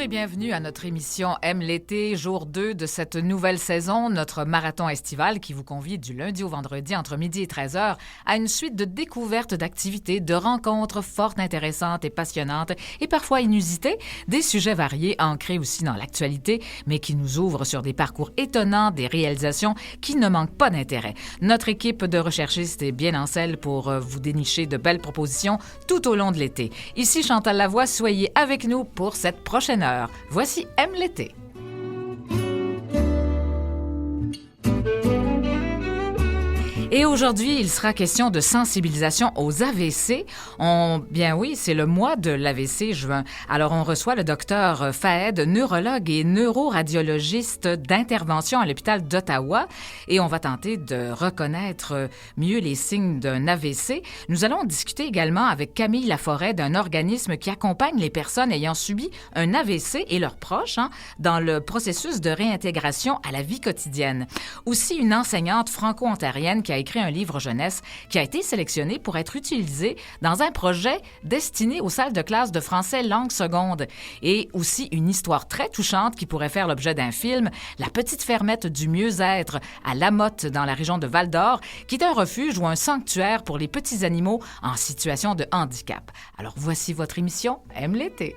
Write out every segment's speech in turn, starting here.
et bienvenue à notre émission Aime l'été, jour 2 de cette nouvelle saison, notre marathon estival qui vous convie du lundi au vendredi entre midi et 13h à une suite de découvertes, d'activités, de rencontres fortes, intéressantes et passionnantes et parfois inusitées, des sujets variés ancrés aussi dans l'actualité, mais qui nous ouvrent sur des parcours étonnants, des réalisations qui ne manquent pas d'intérêt. Notre équipe de recherchistes est bien en selle pour vous dénicher de belles propositions tout au long de l'été. Ici Chantal Lavoie, soyez avec nous pour cette prochaine heure. Voici Aime l'été. Et aujourd'hui, il sera question de sensibilisation aux AVC. Bien oui, c'est le mois de l'AVC, juin. Alors, on reçoit le docteur Fahed, neurologue et neuroradiologiste d'intervention à l'hôpital d'Ottawa, et on va tenter de reconnaître mieux les signes d'un AVC. Nous allons discuter également avec Camille Laforêt d'un organisme qui accompagne les personnes ayant subi un AVC et leurs proches dans le processus de réintégration à la vie quotidienne. Aussi, une enseignante franco-ontarienne qui a écrit un livre jeunesse qui a été sélectionné pour être utilisé dans un projet destiné aux salles de classe de français langue seconde. Et aussi une histoire très touchante qui pourrait faire l'objet d'un film, La petite fermette du mieux-être à Lamotte dans la région de Val-d'Or, qui est un refuge ou un sanctuaire pour les petits animaux en situation de handicap. Alors voici votre émission Aime l'été.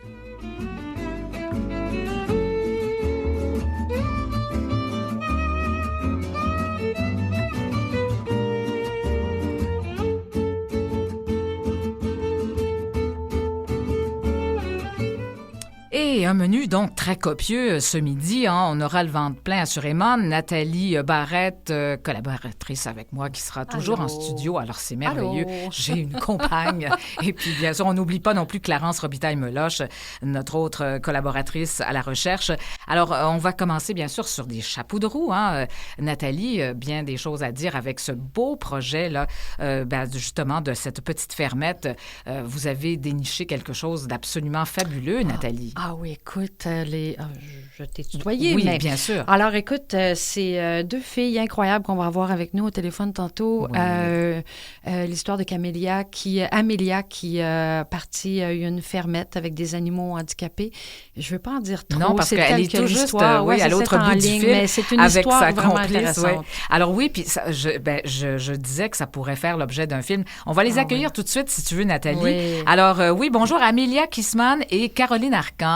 Et un menu donc très copieux ce midi. On aura le ventre plein assurément. Nathalie Barrette, collaboratrice avec moi, qui sera toujours en studio. Alors c'est merveilleux. Allô. J'ai une compagne. Et puis bien sûr, on n'oublie pas non plus Clarence Robitaille-Meloche, notre autre collaboratrice à la recherche. Alors on va commencer bien sûr sur des chapeaux de roue. Nathalie, bien des choses à dire avec ce beau projet là, justement de cette petite fermette. Vous avez déniché quelque chose d'absolument fabuleux, Nathalie. Ah oui, écoute, je t'ai tutoyé. Oui, mais... bien sûr. Alors, écoute, c'est deux filles incroyables qu'on va avoir avec nous au téléphone tantôt. Oui. L'histoire de Amélia qui partit une fermette avec des animaux handicapés. Je ne veux pas en dire trop. Non, parce qu'elle est tout juste à l'autre bout du fil mais c'est une avec histoire sa vraiment complice. intéressante. Oui. Alors oui, puis je disais que ça pourrait faire l'objet d'un film. On va les accueillir tout de suite, si tu veux, Nathalie. Oui. Alors oui, bonjour Amélia Kissman et Caroline Arcan.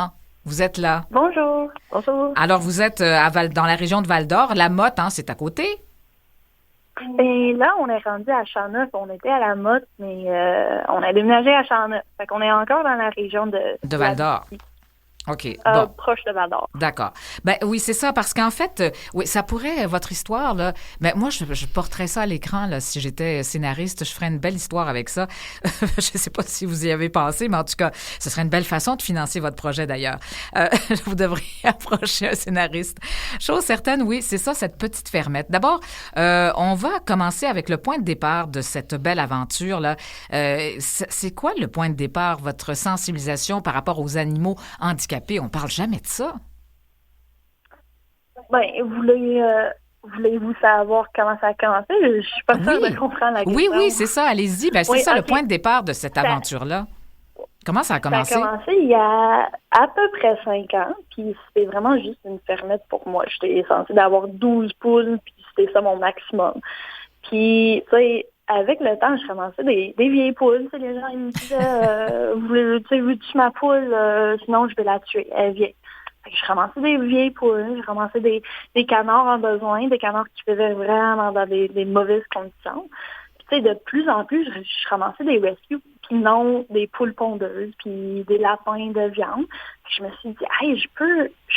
Vous êtes là. Bonjour. Bonjour. Alors, vous êtes dans la région de Val-d'Or. La Motte, c'est à côté? Et là, on est rendu à Champ-Neuf. On était à la Motte, mais on a déménagé à Champ-Neuf. Fait qu'on est encore dans la région de Val-d'Or. OK. Bon. Proche de Val-d'Or. D'accord. Ben oui, c'est ça, parce qu'en fait, oui, ça pourrait, votre histoire, là, ben moi, je porterais ça à l'écran, là, si j'étais scénariste, je ferais une belle histoire avec ça. Je ne sais pas si vous y avez pensé, mais en tout cas, ce serait une belle façon de financer votre projet, d'ailleurs. Vous devriez approcher un scénariste. Chose certaine, oui, c'est ça, cette petite fermette. D'abord, on va commencer avec le point de départ de cette belle aventure, là. C'est quoi le point de départ, votre sensibilisation par rapport aux animaux handicapés? On parle jamais de ça. Ben, voulez-vous savoir comment ça a commencé? Je suis pas sûre de comprendre la question. Oui, c'est ça. Allez-y. Ben, c'est ça le point de départ de cette aventure-là. Comment ça a commencé? Ça a commencé il y a à peu près 5 ans, puis c'était vraiment juste une fermette pour moi. J'étais censée d'avoir 12 poules, puis c'était ça mon maximum. Puis, tu sais, avec le temps, je ramassais des vieilles poules. Les gens ils me disaient veux-tu ma poule? Sinon, je vais la tuer. Elle est vieille. Je ramassais des vieilles poules, je ramassais des canards en besoin, des canards qui vivaient vraiment dans des mauvaises conditions. Puis, tu sais, de plus en plus, je ramassais des rescues, puis non des poules pondeuses, puis des lapins de viande. Puis je me suis dit, hey, je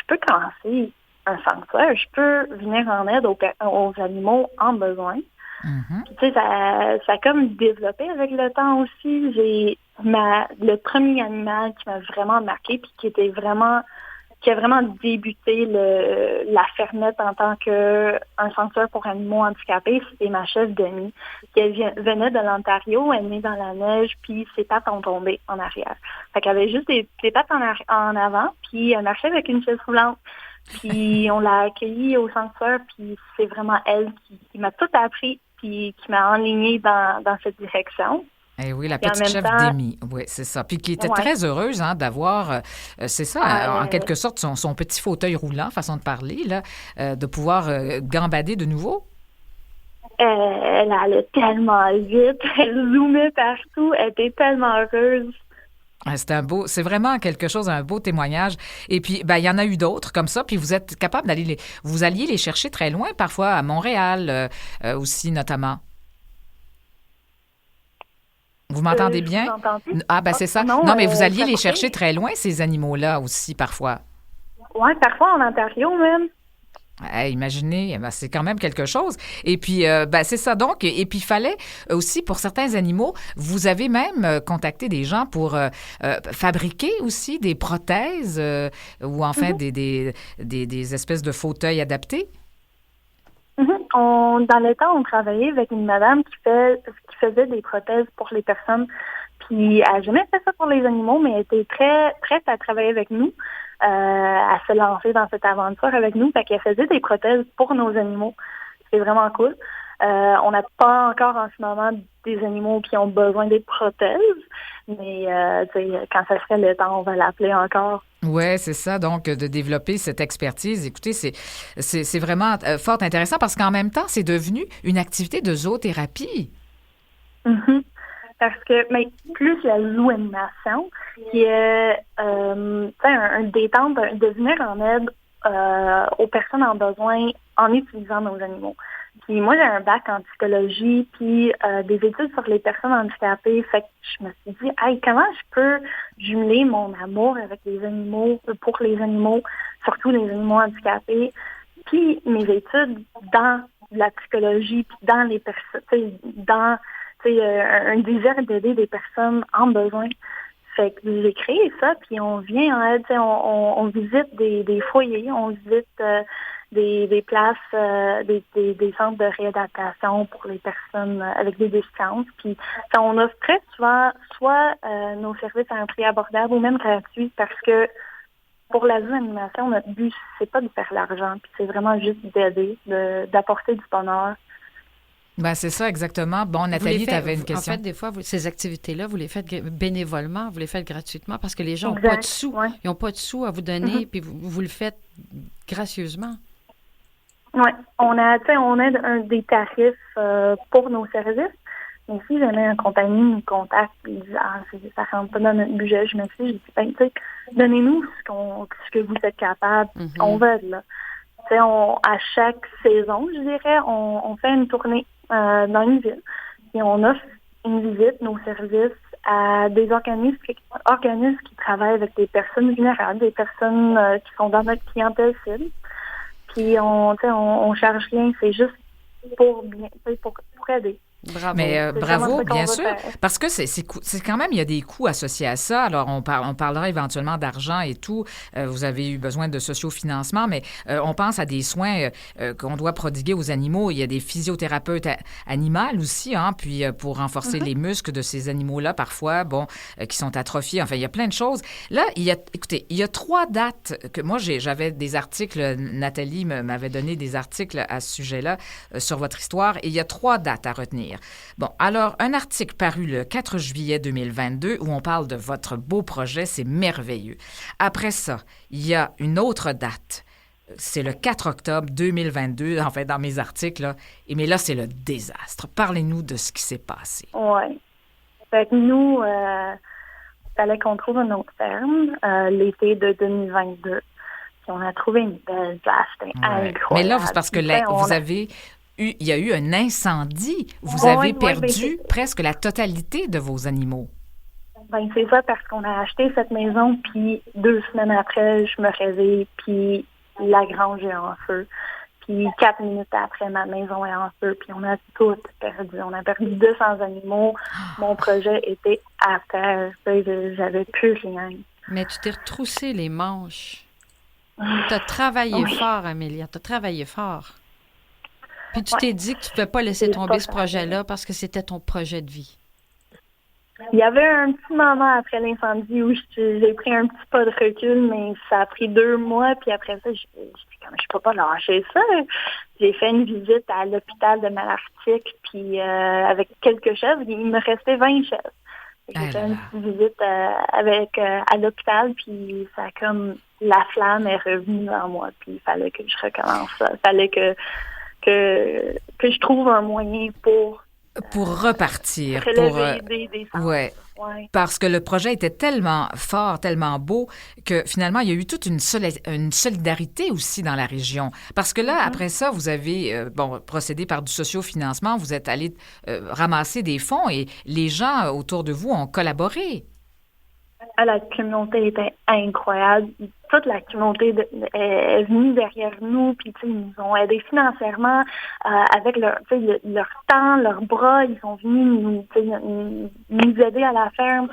peux commencer un sanctuaire, je peux venir en aide aux animaux en besoin. Mm-hmm. Puis, tu sais, ça a comme développé avec le temps aussi. J'ai le premier animal qui m'a vraiment marqué puis qui a vraiment débuté la fermette en tant qu'un sanctuaire pour animaux handicapés, c'était ma chef Demi, qui venait de l'Ontario, elle est née dans la neige, puis ses pattes ont tombé en arrière. Fait qu'elle avait juste des pattes en avant, puis elle marchait avec une chaise roulante. Puis on l'a accueillie au sanctuaire, puis c'est vraiment elle qui m'a tout appris, puis qui m'a enlignée dans cette direction. Eh oui, la Puis en petite même chef temps, d'Amy, oui, c'est ça. Puis qui était ouais. très heureuse d'avoir, c'est ça, en quelque sorte, son petit fauteuil roulant, façon de parler, là, de pouvoir gambader de nouveau. Elle allait tellement vite, elle zoomait partout, elle était tellement heureuse. C'est vraiment quelque chose, un beau témoignage. Et puis, ben, il y en a eu d'autres comme ça. Puis vous êtes capable vous alliez les chercher très loin, parfois à Montréal aussi, notamment. Vous m'entendez Je vous bien? entends plus? Ah, ben c'est ça. Non, Non, mais vous alliez ça les coupait. chercher très loin, ces animaux-là aussi, parfois. Ouais, parfois en Ontario même. Imaginez, ben, c'est quand même quelque chose. Et puis, ben, c'est ça donc. Et puis, il fallait aussi, pour certains animaux, vous avez même contacté des gens pour fabriquer aussi des prothèses ou enfin des espèces de fauteuils adaptés. Dans le temps, on travaillait avec une madame qui faisait des prothèses pour les personnes. Puis elle n'a jamais fait ça pour les animaux, mais elle était très prête à travailler avec nous, à se lancer dans cette aventure avec nous. Fait qu'elle faisait des prothèses pour nos animaux. C'est vraiment cool. On n'a pas encore en ce moment des animaux qui ont besoin des prothèses, mais quand ça serait le temps, on va l'appeler encore. Oui, c'est ça. Donc, de développer cette expertise, écoutez, c'est vraiment fort intéressant parce qu'en même temps, c'est devenu une activité de zoothérapie. Mm-hmm. Parce que mais plus la zooanimation, qui est un détente, de venir en aide aux personnes en besoin en utilisant nos animaux. Puis moi, j'ai un bac en psychologie, puis des études sur les personnes handicapées. Fait que je me suis dit, hey, comment je peux jumeler mon amour avec les animaux, pour les animaux, surtout les animaux handicapés, puis mes études dans la psychologie, puis dans les personnes, dans un désir d'aider des personnes en besoin. Fait que j'ai créé ça, puis on vient en aide, on visite des foyers, on visite des places, des centres de réadaptation pour les personnes avec des déficiences. Puis on offre très souvent soit nos services à un prix abordable ou même gratuit parce que pour la zooanimation, notre but, c'est pas de faire l'argent, puis c'est vraiment juste d'aider, d'apporter du bonheur. Ben, c'est ça, exactement. Bon, Nathalie, tu avais une question. En fait, des fois, ces activités-là, vous les faites bénévolement, vous les faites gratuitement parce que les gens n'ont Exact, pas de sous. ouais. Ils n'ont pas de sous à vous donner, puis vous le faites gracieusement. Oui, on a des tarifs pour nos services. Mais si jamais un compagnie nous contacte et dit ça rentre pas dans notre budget, je me suis dit, donnez-nous ce que vous êtes capable, on va être là. À chaque saison, je dirais, on fait une tournée dans une ville et on offre une visite, nos services à des organismes qui travaillent avec des personnes vulnérables, des personnes qui sont dans notre clientèle cible. Puis on charge rien, c'est juste pour aider. Bravo. Mais bravo, bien sûr, faire. parce que c'est quand même, il y a des coûts associés à ça. Alors, on parlera éventuellement d'argent et tout. Vous avez eu besoin de sociofinancement, mais on pense à des soins qu'on doit prodiguer aux animaux. Il y a des physiothérapeutes animales aussi, hein, puis pour renforcer les muscles de ces animaux-là, parfois, qui sont atrophiés. Enfin, il y a plein de choses. Là, écoutez, il y a 3 dates que moi, j'avais des articles, Nathalie m'avait donné des articles à ce sujet-là sur votre histoire, et il y a 3 dates à retenir. Bon, alors, un article paru le 4 juillet 2022 où on parle de votre beau projet, c'est merveilleux. Après ça, il y a une autre date. C'est le 4 octobre 2022, en fait, dans mes articles, là. Mais là, c'est le désastre. Parlez-nous de ce qui s'est passé. Oui. Fait que nous, il fallait qu'on trouve une autre ferme l'été de 2022. Puis on a trouvé une belle place, c'était incroyable. Mais là, c'est parce que il y a eu un incendie. Vous avez perdu presque la totalité de vos animaux. Ben c'est ça, parce qu'on a acheté cette maison, puis 2 semaines après, je me réveille, puis la grange est en feu. Puis 4 minutes après, ma maison est en feu, puis on a tout perdu. On a perdu 200 animaux. Mon projet était à terre. J'avais plus rien. Mais tu t'es retroussé les manches. Tu as travaillé fort, Amélia. Tu as travaillé fort. Puis tu t'es dit que tu ne pouvais pas laisser tomber ce projet-là parce que c'était ton projet de vie. Il y avait un petit moment après l'incendie où j'ai pris un petit pas de recul, mais ça a pris 2 mois. Puis après ça, je peux pas lâcher ça. J'ai fait une visite à l'hôpital de Malartic, puis avec quelques chefs, il me restait 20 chefs. J'ai fait une petite visite à l'hôpital, puis ça comme la flamme est revenue en moi, puis il fallait que je recommence ça. Il fallait que je trouve un moyen pour repartir. Relever des sens. Ouais. Ouais. Parce que le projet était tellement fort, tellement beau, que finalement, il y a eu toute une solidarité aussi dans la région. Parce que là, après ça, vous avez procédé par du sociofinancement, vous êtes allé ramasser des fonds et les gens autour de vous ont collaboré. La communauté était incroyable. Toute la communauté est venue derrière nous, puis ils nous ont aidés financièrement avec leur temps, leurs bras. Ils sont venus nous aider à la ferme.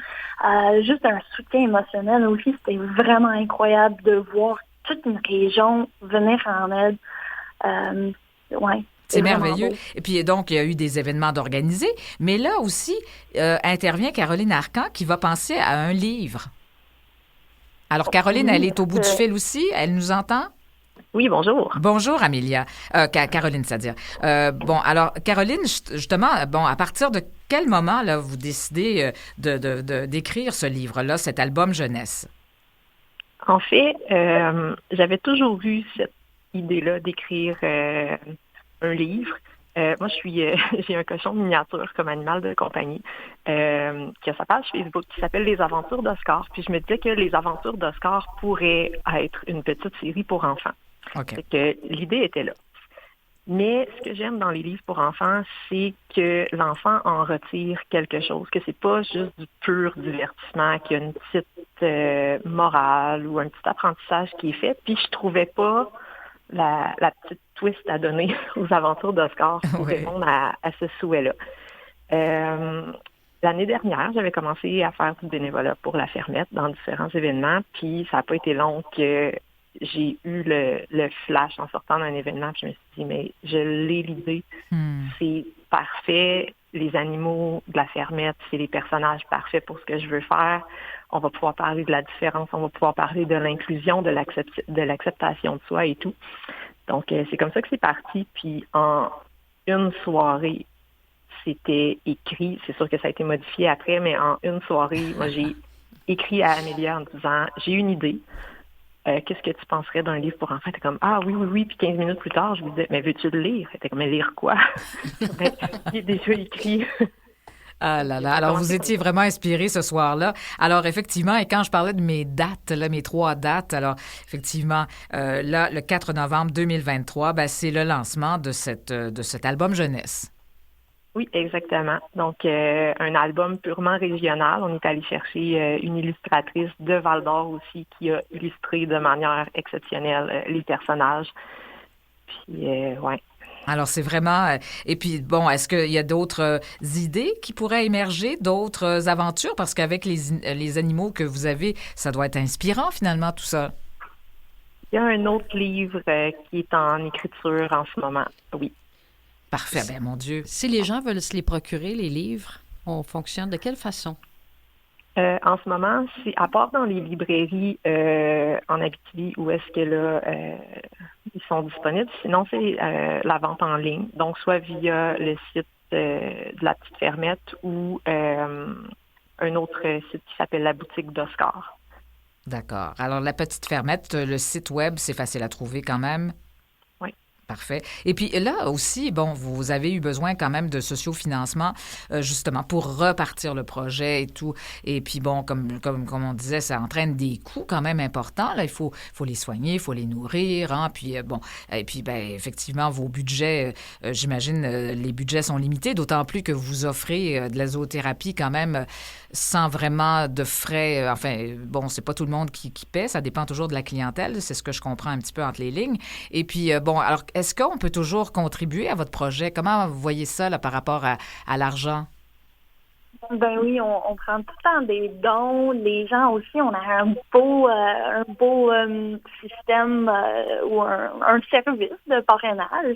Juste un soutien émotionnel aussi. C'était vraiment incroyable de voir toute une région venir en aide. C'est merveilleux. Beau. Et puis donc, il y a eu des événements d'organiser, mais là aussi intervient Caroline Arcan qui va penser à un livre. Alors, Caroline, elle est au bout du fil aussi. Elle nous entend? Oui, bonjour. Bonjour, Amélia. Caroline, c'est-à-dire. Alors, Caroline, justement, à partir de quel moment là, vous décidez d'écrire ce livre-là, cet album jeunesse? En fait, j'avais toujours eu cette idée-là d'écrire un livre. Moi, j'ai un cochon miniature comme animal de compagnie qui a sa page Facebook qui s'appelle Les Aventures d'Oscar. Puis je me disais que Les Aventures d'Oscar pourraient être une petite série pour enfants. Okay. Que l'idée était là. Mais ce que j'aime dans les livres pour enfants, c'est que l'enfant en retire quelque chose, que c'est pas juste du pur divertissement, qu'il y a une petite morale ou un petit apprentissage qui est fait. Puis je trouvais pas la petite twist à donner aux aventures d'Oscar pour répondre à ce souhait-là. L'année dernière, j'avais commencé à faire du bénévolat pour la Fermette dans différents événements, puis ça n'a pas été long que j'ai eu le flash en sortant d'un événement, puis je me suis dit, mais je l'ai l'idée, c'est parfait, les animaux de la Fermette, c'est les personnages parfaits pour ce que je veux faire. On va pouvoir parler de la différence, on va pouvoir parler de l'inclusion, de l'acceptation de soi et tout. Donc, c'est comme ça que c'est parti. Puis, en une soirée, c'était écrit. C'est sûr que ça a été modifié après, mais en une soirée, moi, j'ai écrit à Amélia en disant, j'ai une idée. Qu'est-ce que tu penserais d'un livre pour enfants? Elle était comme, ah oui. Puis 15 minutes plus tard, je lui disais, mais veux-tu le lire? Elle était comme, mais lire quoi? J'ai déjà écrit. Ah là là. Alors, vous étiez vraiment inspiré ce soir-là. Alors, effectivement, et quand je parlais de mes dates, là, mes 3 dates, alors, effectivement, là, le 4 novembre 2023, c'est le lancement de cet album jeunesse. Oui, exactement. Donc, un album purement régional. On est allé chercher une illustratrice de Val-d'Or aussi qui a illustré de manière exceptionnelle les personnages. Puis, ouais. Alors, c'est vraiment... Et puis, est-ce qu'il y a d'autres idées qui pourraient émerger, d'autres aventures? Parce qu'avec les animaux que vous avez, ça doit être inspirant, finalement, tout ça. Il y a un autre livre qui est en écriture en ce moment, oui. Parfait, mon Dieu. Si les gens veulent se les procurer, les livres, on fonctionne de quelle façon? En ce moment, c'est à part dans les librairies en Abitibi où est-ce que là ils sont disponibles. Sinon, c'est la vente en ligne. Donc, soit via le site de la Petite Fermette ou un autre site qui s'appelle la Boutique d'Oscar. D'accord. Alors, la Petite Fermette, le site web, c'est facile à trouver quand même? Parfait. Et puis là aussi, vous avez eu besoin quand même de sociofinancement, justement, pour repartir le projet et tout. Et puis comme on disait, ça entraîne des coûts quand même importants. Là, il faut les soigner, il faut les nourrir. Hein, puis et puis effectivement, vos budgets, j'imagine, les budgets sont limités, d'autant plus que vous offrez de la zoothérapie quand même sans vraiment de frais. C'est pas tout le monde qui paie, ça dépend toujours de la clientèle. C'est ce que je comprends un petit peu entre les lignes. Et puis, alors, est-ce qu'on peut toujours contribuer à votre projet? Comment vous voyez ça là, par rapport à l'argent? Ben oui, on prend tout le temps des dons. Les gens aussi, on a un beau système ou un service de parrainage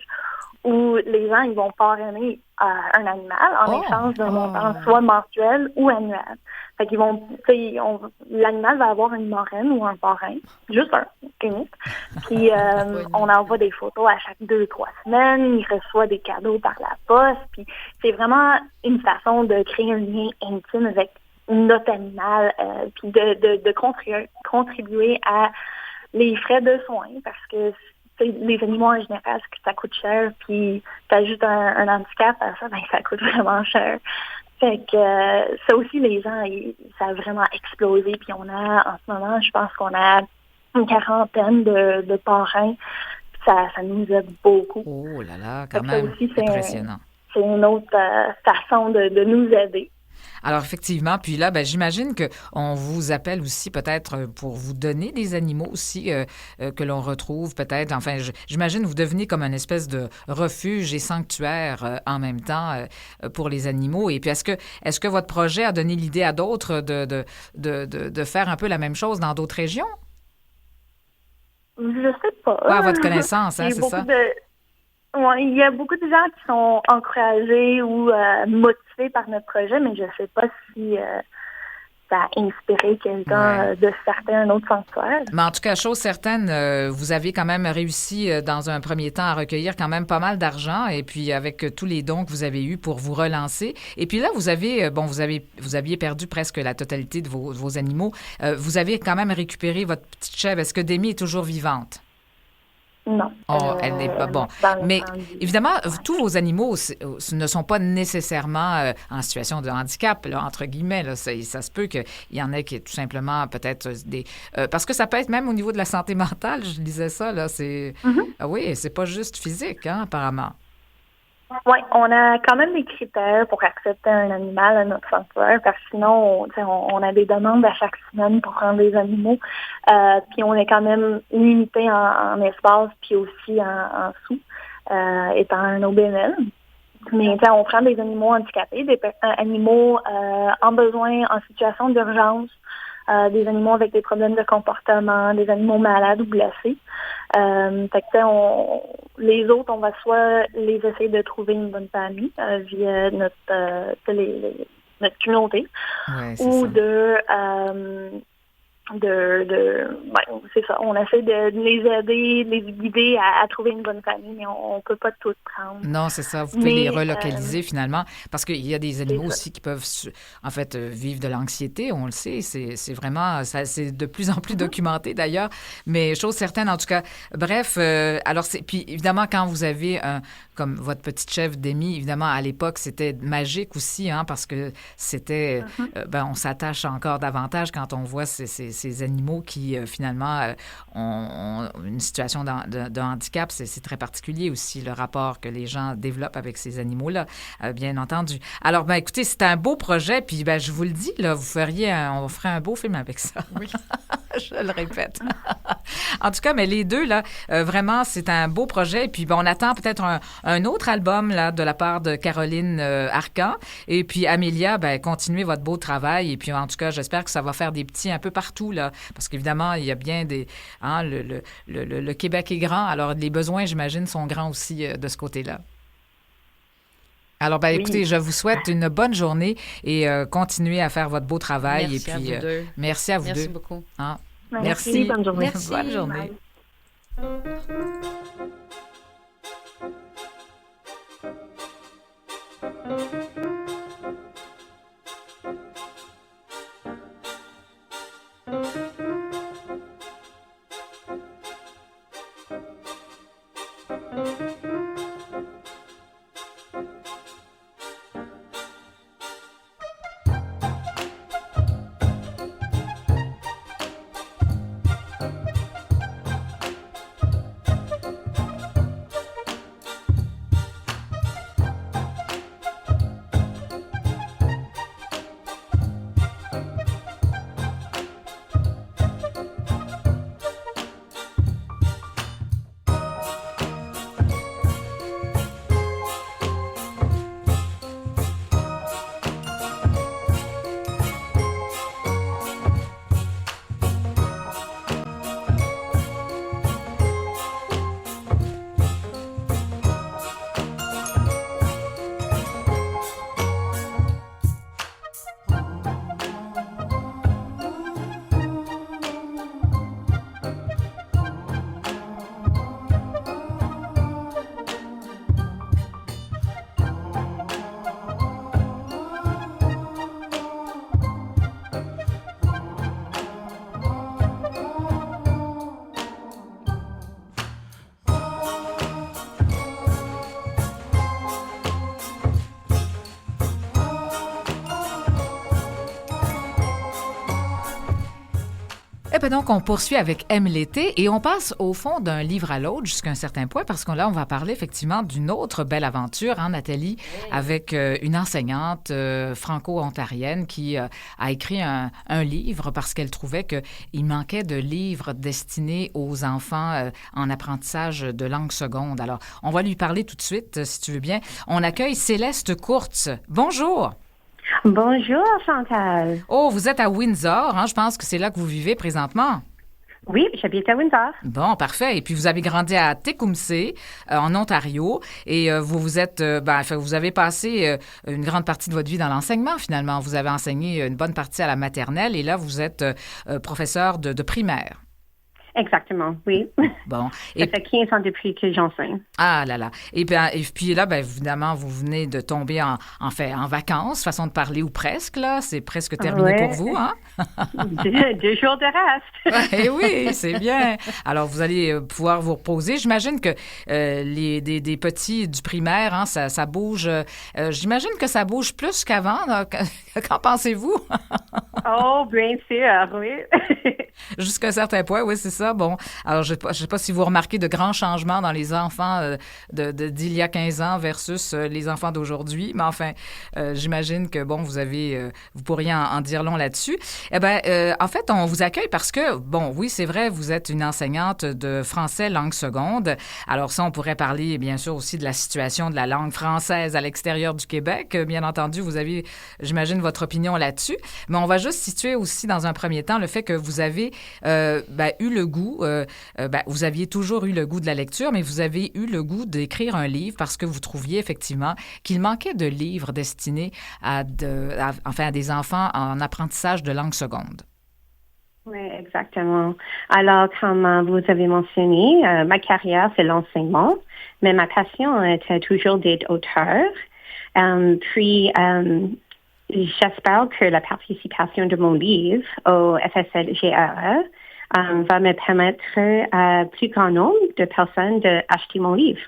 où les gens ils vont parrainer un animal en échange d'un montant soit mensuel ou annuel. Fait qu'ils vont, l'animal va avoir une marraine ou un parrain, juste un, unique. Puis on envoie des photos à chaque 2-3 semaines. Il reçoit des cadeaux par la poste. Puis c'est vraiment une façon de créer un lien intime avec notre animal, puis de contribuer à les frais de soins, parce que les animaux en général, ça coûte cher, puis t'ajoutes un handicap à ça, ça coûte vraiment cher. Fait que ça aussi, les gens, ça a vraiment explosé. Puis on a, en ce moment, je pense qu'on a une quarantaine de parrains. Ça nous aide beaucoup. Oh là là, quand même, aussi, impressionnant. C'est une autre façon de nous aider. Alors, effectivement, puis là, j'imagine qu'on vous appelle aussi peut-être pour vous donner des animaux aussi que l'on retrouve peut-être. Enfin, j'imagine que vous devenez comme une espèce de refuge et sanctuaire en même temps pour les animaux. Et puis, est-ce que votre projet a donné l'idée à d'autres de faire un peu la même chose dans d'autres régions? Je sais pas. Pas à votre connaissance, hein, c'est ça? Ouais, il y a beaucoup de gens qui sont encouragés ou motivés par notre projet, mais je ne sais pas si ça a inspiré quelqu'un de starter un autre sanctuaire. Mais en tout cas, chose certaine, vous avez quand même réussi dans un premier temps à recueillir quand même pas mal d'argent, et puis avec tous les dons que vous avez eus pour vous relancer. Et puis là, vous aviez perdu presque la totalité de vos animaux. Vous avez quand même récupéré votre petite chèvre. Est-ce que Demi est toujours vivante? Non. Elle n'est pas bon. Mais évidemment, tous vos animaux ne sont pas nécessairement en situation de handicap, là, entre guillemets. Là. Ça se peut qu'il y en ait qui tout simplement peut-être des... parce que ça peut être même au niveau de la santé mentale, je disais ça, là. Oui, c'est pas juste physique, hein, apparemment. Oui, on a quand même des critères pour accepter un animal à notre sanctuaire, parce que sinon, on a des demandes à chaque semaine pour prendre des animaux, puis on est quand même limité en espace, puis aussi en sous, étant un OBNL. Mais on prend des animaux handicapés, des animaux en besoin, en situation d'urgence, des animaux avec des problèmes de comportement, des animaux malades ou blessés. Fait que, les autres, on va soit les essayer de trouver une bonne famille via notre communauté, ou c'est ça. On essaie de les aider, de les guider à trouver une bonne famille, mais on peut pas tout prendre. Non, c'est ça. Vous pouvez les relocaliser finalement, parce qu'il y a des animaux aussi qui peuvent, en fait, vivre de l'anxiété. On le sait. C'est vraiment, c'est de plus en plus documenté d'ailleurs. Mais chose certaine, en tout cas. Bref, alors puis évidemment quand vous avez comme votre petite chèvre Demi, évidemment à l'époque c'était magique aussi, hein, parce que c'était, on s'attache encore davantage quand on voit ces animaux qui, finalement, ont une situation de handicap. C'est très particulier aussi, le rapport que les gens développent avec ces animaux-là, bien entendu. Alors, écoutez, c'est un beau projet, puis je vous le dis, là, on ferait un beau film avec ça. Oui. Je le répète. En tout cas, mais les deux, là, vraiment, c'est un beau projet. Et puis, on attend peut-être un autre album, là, de la part de Caroline Arcan. Et puis, Amélia, continuez votre beau travail. Et puis, en tout cas, j'espère que ça va faire des petits un peu partout, là. Parce qu'évidemment, il y a bien des... Hein, le Québec est grand. Alors, les besoins, j'imagine, sont grands aussi de ce côté-là. Alors, écoutez, je vous souhaite une bonne journée et continuez à faire votre beau travail. Merci et puis, à vous deux. Merci à vous deux. Merci beaucoup. Hein? Merci. Bonne journée. Merci. Bonne journée. Eh bien donc, on poursuit avec Aime l'été et on passe au fond d'un livre à l'autre jusqu'à un certain point parce que là, on va parler effectivement d'une autre belle aventure, hein, Nathalie, avec une enseignante franco-ontarienne qui a écrit un livre parce qu'elle trouvait qu'il manquait de livres destinés aux enfants en apprentissage de langue seconde. Alors, on va lui parler tout de suite, si tu veux bien. On accueille Céleste Courtz. Bonjour! Bonjour, Chantal. Oh, vous êtes à Windsor, hein? Je pense que c'est là que vous vivez présentement. Oui, j'habite à Windsor. Bon, parfait. Et puis, vous avez grandi à Tecumseh, en Ontario, et vous avez passé une grande partie de votre vie dans l'enseignement, finalement. Vous avez enseigné une bonne partie à la maternelle, et là, vous êtes professeur de primaire. Exactement, oui. Bon. Ça fait 15 ans depuis que j'enseigne. Ah là là. Et puis là, bien évidemment, vous venez de tomber en vacances, façon de parler, ou presque, là. C'est presque terminé pour vous, hein? 2 jours de reste. Eh oui, c'est bien. Alors, vous allez pouvoir vous reposer. J'imagine que des petits du primaire, hein, ça bouge. J'imagine que ça bouge plus qu'avant. Qu'en pensez-vous? Oh, bien sûr, oui. Jusqu'à un certain point, oui, c'est ça. Bon, alors je sais pas si vous remarquez de grands changements dans les enfants d'il y a 15 ans versus les enfants d'aujourd'hui, mais enfin, j'imagine que, bon, vous pourriez en dire long là-dessus. Eh bien, en fait, on vous accueille parce que, bon, oui, c'est vrai, vous êtes une enseignante de français langue seconde. Alors ça, on pourrait parler, bien sûr, aussi de la situation de la langue française à l'extérieur du Québec. Bien entendu, vous avez, j'imagine, votre opinion là-dessus. Mais on va juste situer aussi, dans un premier temps, le fait que vous avez eu le goût, vous aviez toujours eu le goût de la lecture, mais vous avez eu le goût d'écrire un livre parce que vous trouviez effectivement qu'il manquait de livres destinés à des enfants en apprentissage de langue seconde. Oui, exactement. Alors, comme vous avez mentionné, ma carrière, c'est l'enseignement, mais ma passion était toujours d'être auteur. J'espère que la participation de mon livre au FSL-GRE va me permettre à plus grand nombre de personnes d'acheter mon livre.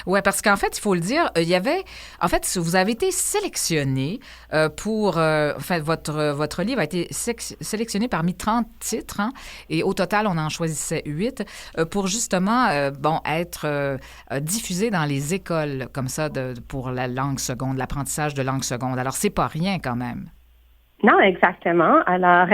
Oui, parce qu'en fait, il faut le dire, vous avez été sélectionné votre livre a été sélectionné parmi 30 titres, hein, et au total, on en choisissait 8 pour justement, être diffusé dans les écoles comme ça pour la langue seconde, l'apprentissage de langue seconde. Alors, c'est pas rien quand même. Non, exactement. Alors,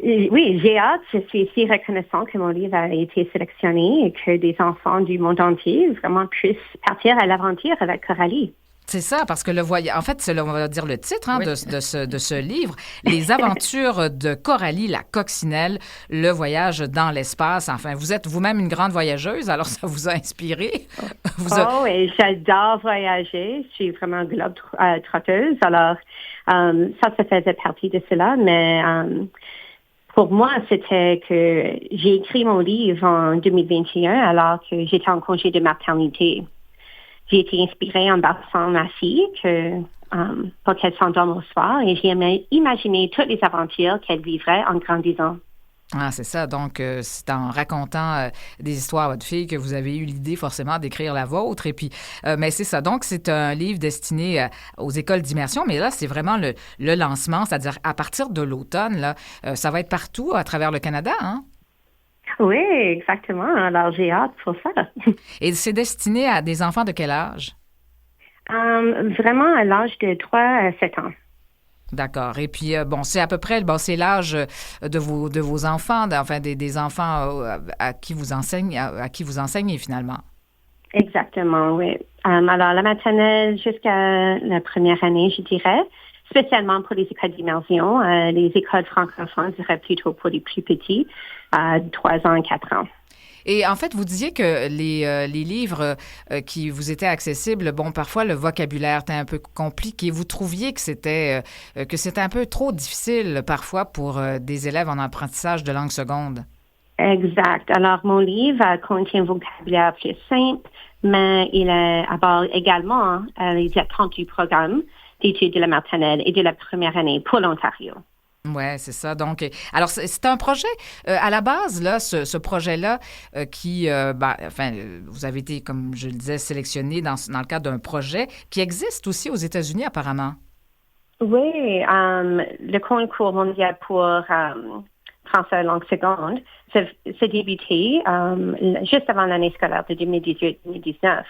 oui, j'ai hâte. Je suis si reconnaissante que mon livre a été sélectionné et que des enfants du monde entier vraiment puissent partir à l'aventure avec Coralie. C'est ça, parce que on fait, c'est on va dire le titre, hein, oui, de ce livre, Les aventures de Coralie la coccinelle, le voyage dans l'espace. Enfin, vous êtes vous-même une grande voyageuse, alors ça vous a inspiré. Et j'adore voyager. Je suis vraiment globe-trotteuse. Alors, ça faisait partie de cela, mais pour moi, c'était que j'ai écrit mon livre en 2021 alors que j'étais en congé de maternité. J'ai été inspirée en berçant ma fille pour qu'elle s'endorme au soir et j'ai imaginé toutes les aventures qu'elle vivrait en grandissant. Ah, c'est ça. Donc, c'est en racontant des histoires à votre fille que vous avez eu l'idée forcément d'écrire la vôtre. Et puis, mais c'est ça. Donc, c'est un livre destiné aux écoles d'immersion. Mais là, c'est vraiment le lancement, c'est-à-dire à partir de l'automne, là, ça va être partout à travers le Canada, hein? Oui, exactement. Alors, j'ai hâte pour ça. Et c'est destiné à des enfants de quel âge? Vraiment à l'âge de 3 à 7 ans. D'accord. Et puis, c'est à peu près, c'est l'âge de vos enfants, des enfants à qui vous enseignez finalement. Exactement, oui. Alors, la maternelle jusqu'à la première année, je dirais, spécialement pour les écoles d'immersion. Les écoles francophones seraient plutôt pour les plus petits, 3 ans et 4 ans. Et en fait, vous disiez que les livres qui vous étaient accessibles, parfois le vocabulaire était un peu compliqué. Vous trouviez que c'était un peu trop difficile parfois pour des élèves en apprentissage de langue seconde? Exact. Alors, mon livre contient un vocabulaire plus simple, mais il aborde également les attentes du programme d'études de la maternelle et de la première année pour l'Ontario. Oui, c'est ça. Donc, alors, c'est un projet, à la base, là, ce projet-là, qui, vous avez été, comme je le disais, sélectionné dans le cadre d'un projet qui existe aussi aux États-Unis, apparemment. Oui, le concours mondial pour français langue seconde, c'est débuté juste avant l'année scolaire de 2018-2019,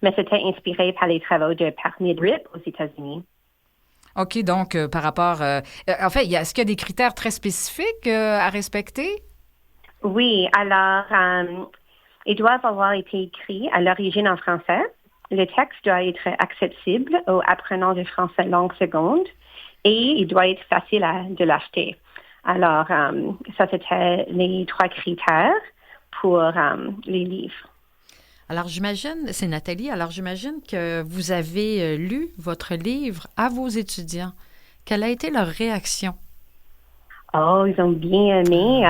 mais c'était inspiré par les travaux de Parnid Rip aux États-Unis. OK, donc par rapport... en fait, est-ce qu'il y a des critères très spécifiques à respecter? Oui, alors, ils doivent avoir été écrits à l'origine en français. Le texte doit être accessible aux apprenants de français langue seconde et il doit être facile de l'acheter. Alors, ça, c'était les 3 critères pour les livres. Alors, j'imagine, c'est Nathalie, alors j'imagine que vous avez lu votre livre à vos étudiants. Quelle a été leur réaction? Oh, ils ont bien aimé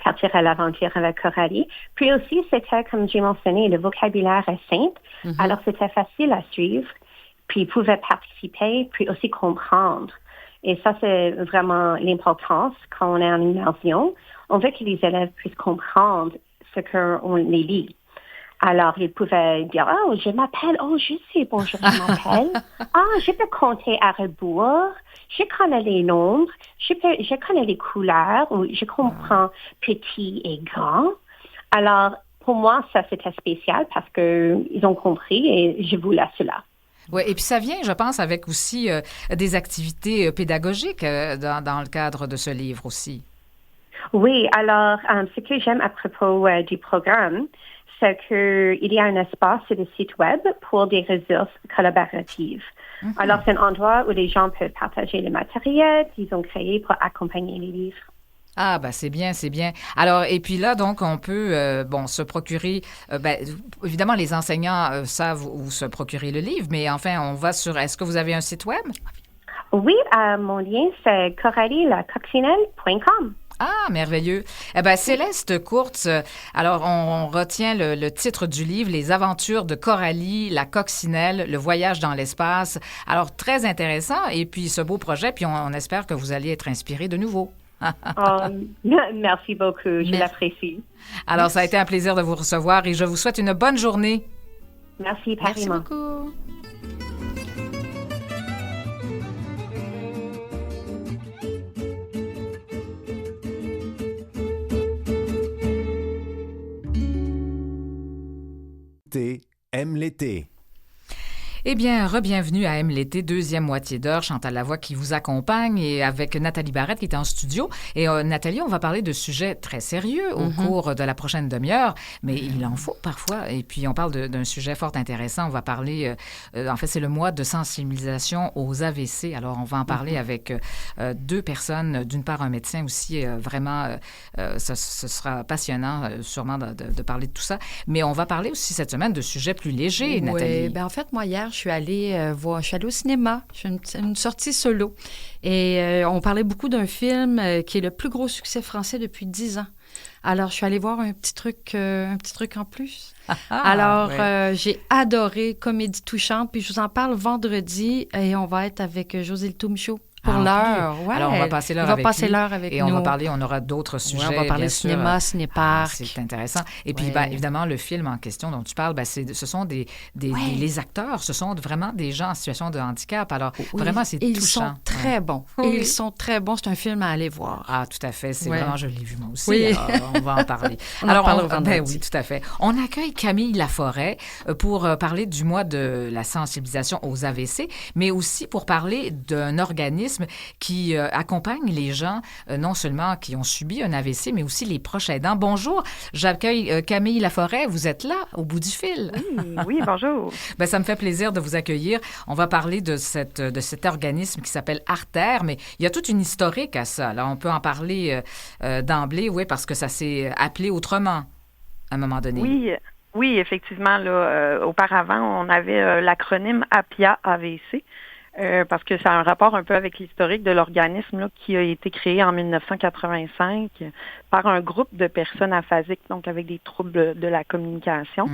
partir à l'aventure avec Coralie. Puis aussi, c'était, comme j'ai mentionné, le vocabulaire est simple. Alors, c'était facile à suivre. Puis, ils pouvaient participer, puis aussi comprendre. Et ça, c'est vraiment l'importance quand on est en immersion. On veut que les élèves puissent comprendre ce qu'on les lit. Alors, ils pouvaient dire, oh, je m'appelle, oh, je sais, bonjour, je m'appelle. Je peux compter à rebours. Je connais les nombres. Je connais les couleurs. Ou je comprends petit et grand. Alors, pour moi, ça, c'était spécial parce qu'ils ont compris et je voulais cela. Oui, et puis ça vient, je pense, avec aussi des activités pédagogiques dans le cadre de ce livre aussi. Oui, alors, ce que j'aime à propos du programme, c'est qu'il y a un espace sur le site web pour des ressources collaboratives. Alors, c'est un endroit où les gens peuvent partager le matériel qu'ils ont créé pour accompagner les livres. Ah, ben c'est bien, c'est bien. Alors, et puis là, donc, on peut, se procurer, évidemment, les enseignants savent où se procurer le livre, mais enfin, on va sur, est-ce que vous avez un site web? Oui, mon lien, c'est coralielacoccinelle.com. Ah, merveilleux. Eh bien, Céleste Courtz, alors on retient le titre du livre, Les aventures de Coralie, la coccinelle, le voyage dans l'espace. Alors, très intéressant. Et puis, ce beau projet, puis on espère que vous allez être inspiré de nouveau. Merci beaucoup, je l'apprécie. Alors, ça a été un plaisir de vous recevoir et je vous souhaite une bonne journée. Merci, pareillement. Merci beaucoup. Aime l'été. Eh bien, re-bienvenue à Aime l'été, deuxième moitié d'heure. Chantal Lavoie qui vous accompagne et avec Nathalie Barrette qui est en studio. Et Nathalie, on va parler de sujets très sérieux au cours de la prochaine demi-heure, mais il en faut parfois. Et puis, on parle d'un sujet fort intéressant. On va parler, en fait, c'est le mois de sensibilisation aux AVC. Alors, on va en parler avec 2 personnes. D'une part, un médecin aussi. Vraiment, ce sera passionnant, sûrement, de parler de tout ça. Mais on va parler aussi cette semaine de sujets plus légers, Nathalie. Oui, bien, en fait, moi, hier, je suis allée au cinéma. Je suis une sortie solo. Et on parlait beaucoup d'un film qui est le plus gros succès français depuis 10 ans. Alors, je suis allée voir un petit truc en plus. Alors, j'ai adoré Comédie touchante. Puis, je vous en parle vendredi et on va être avec José Toumchot. Pour l'heure, ouais. Alors, on va passer l'heure avec lui. Et nous. on aura d'autres sujets. Ouais, on va parler cinéma, sûr. ciné-parc. C'est intéressant. Et puis, évidemment, le film en question dont tu parles, ce sont les acteurs, ce sont vraiment des gens en situation de handicap. Alors, vraiment, c'est touchant. Ils sont très bons. Oui. Ils sont très bons. C'est un film à aller voir. Ah, tout à fait. C'est vraiment, je l'ai vu moi aussi. Oui. Alors, on va en parler. En parlera vendredi. Oui, tout à fait. On accueille Camille Laforêt pour parler du mois de la sensibilisation aux AVC, mais aussi pour parler d'un organisme qui accompagne les gens, non seulement qui ont subi un AVC, mais aussi les proches aidants. Bonjour, j'accueille Camille Laforêt. Vous êtes là, au bout du fil. Oui, bonjour. Bien, ça me fait plaisir de vous accueillir. On va parler de cet organisme qui s'appelle Arter, mais il y a toute une historique à ça. Là, on peut en parler d'emblée, oui, parce que ça s'est appelé autrement à un moment donné. Oui, effectivement. Là, auparavant, on avait l'acronyme APIA AVC. Parce que ça a un rapport un peu avec l'historique de l'organisme là, qui a été créé en 1985 par un groupe de personnes aphasiques, donc avec des troubles de la communication.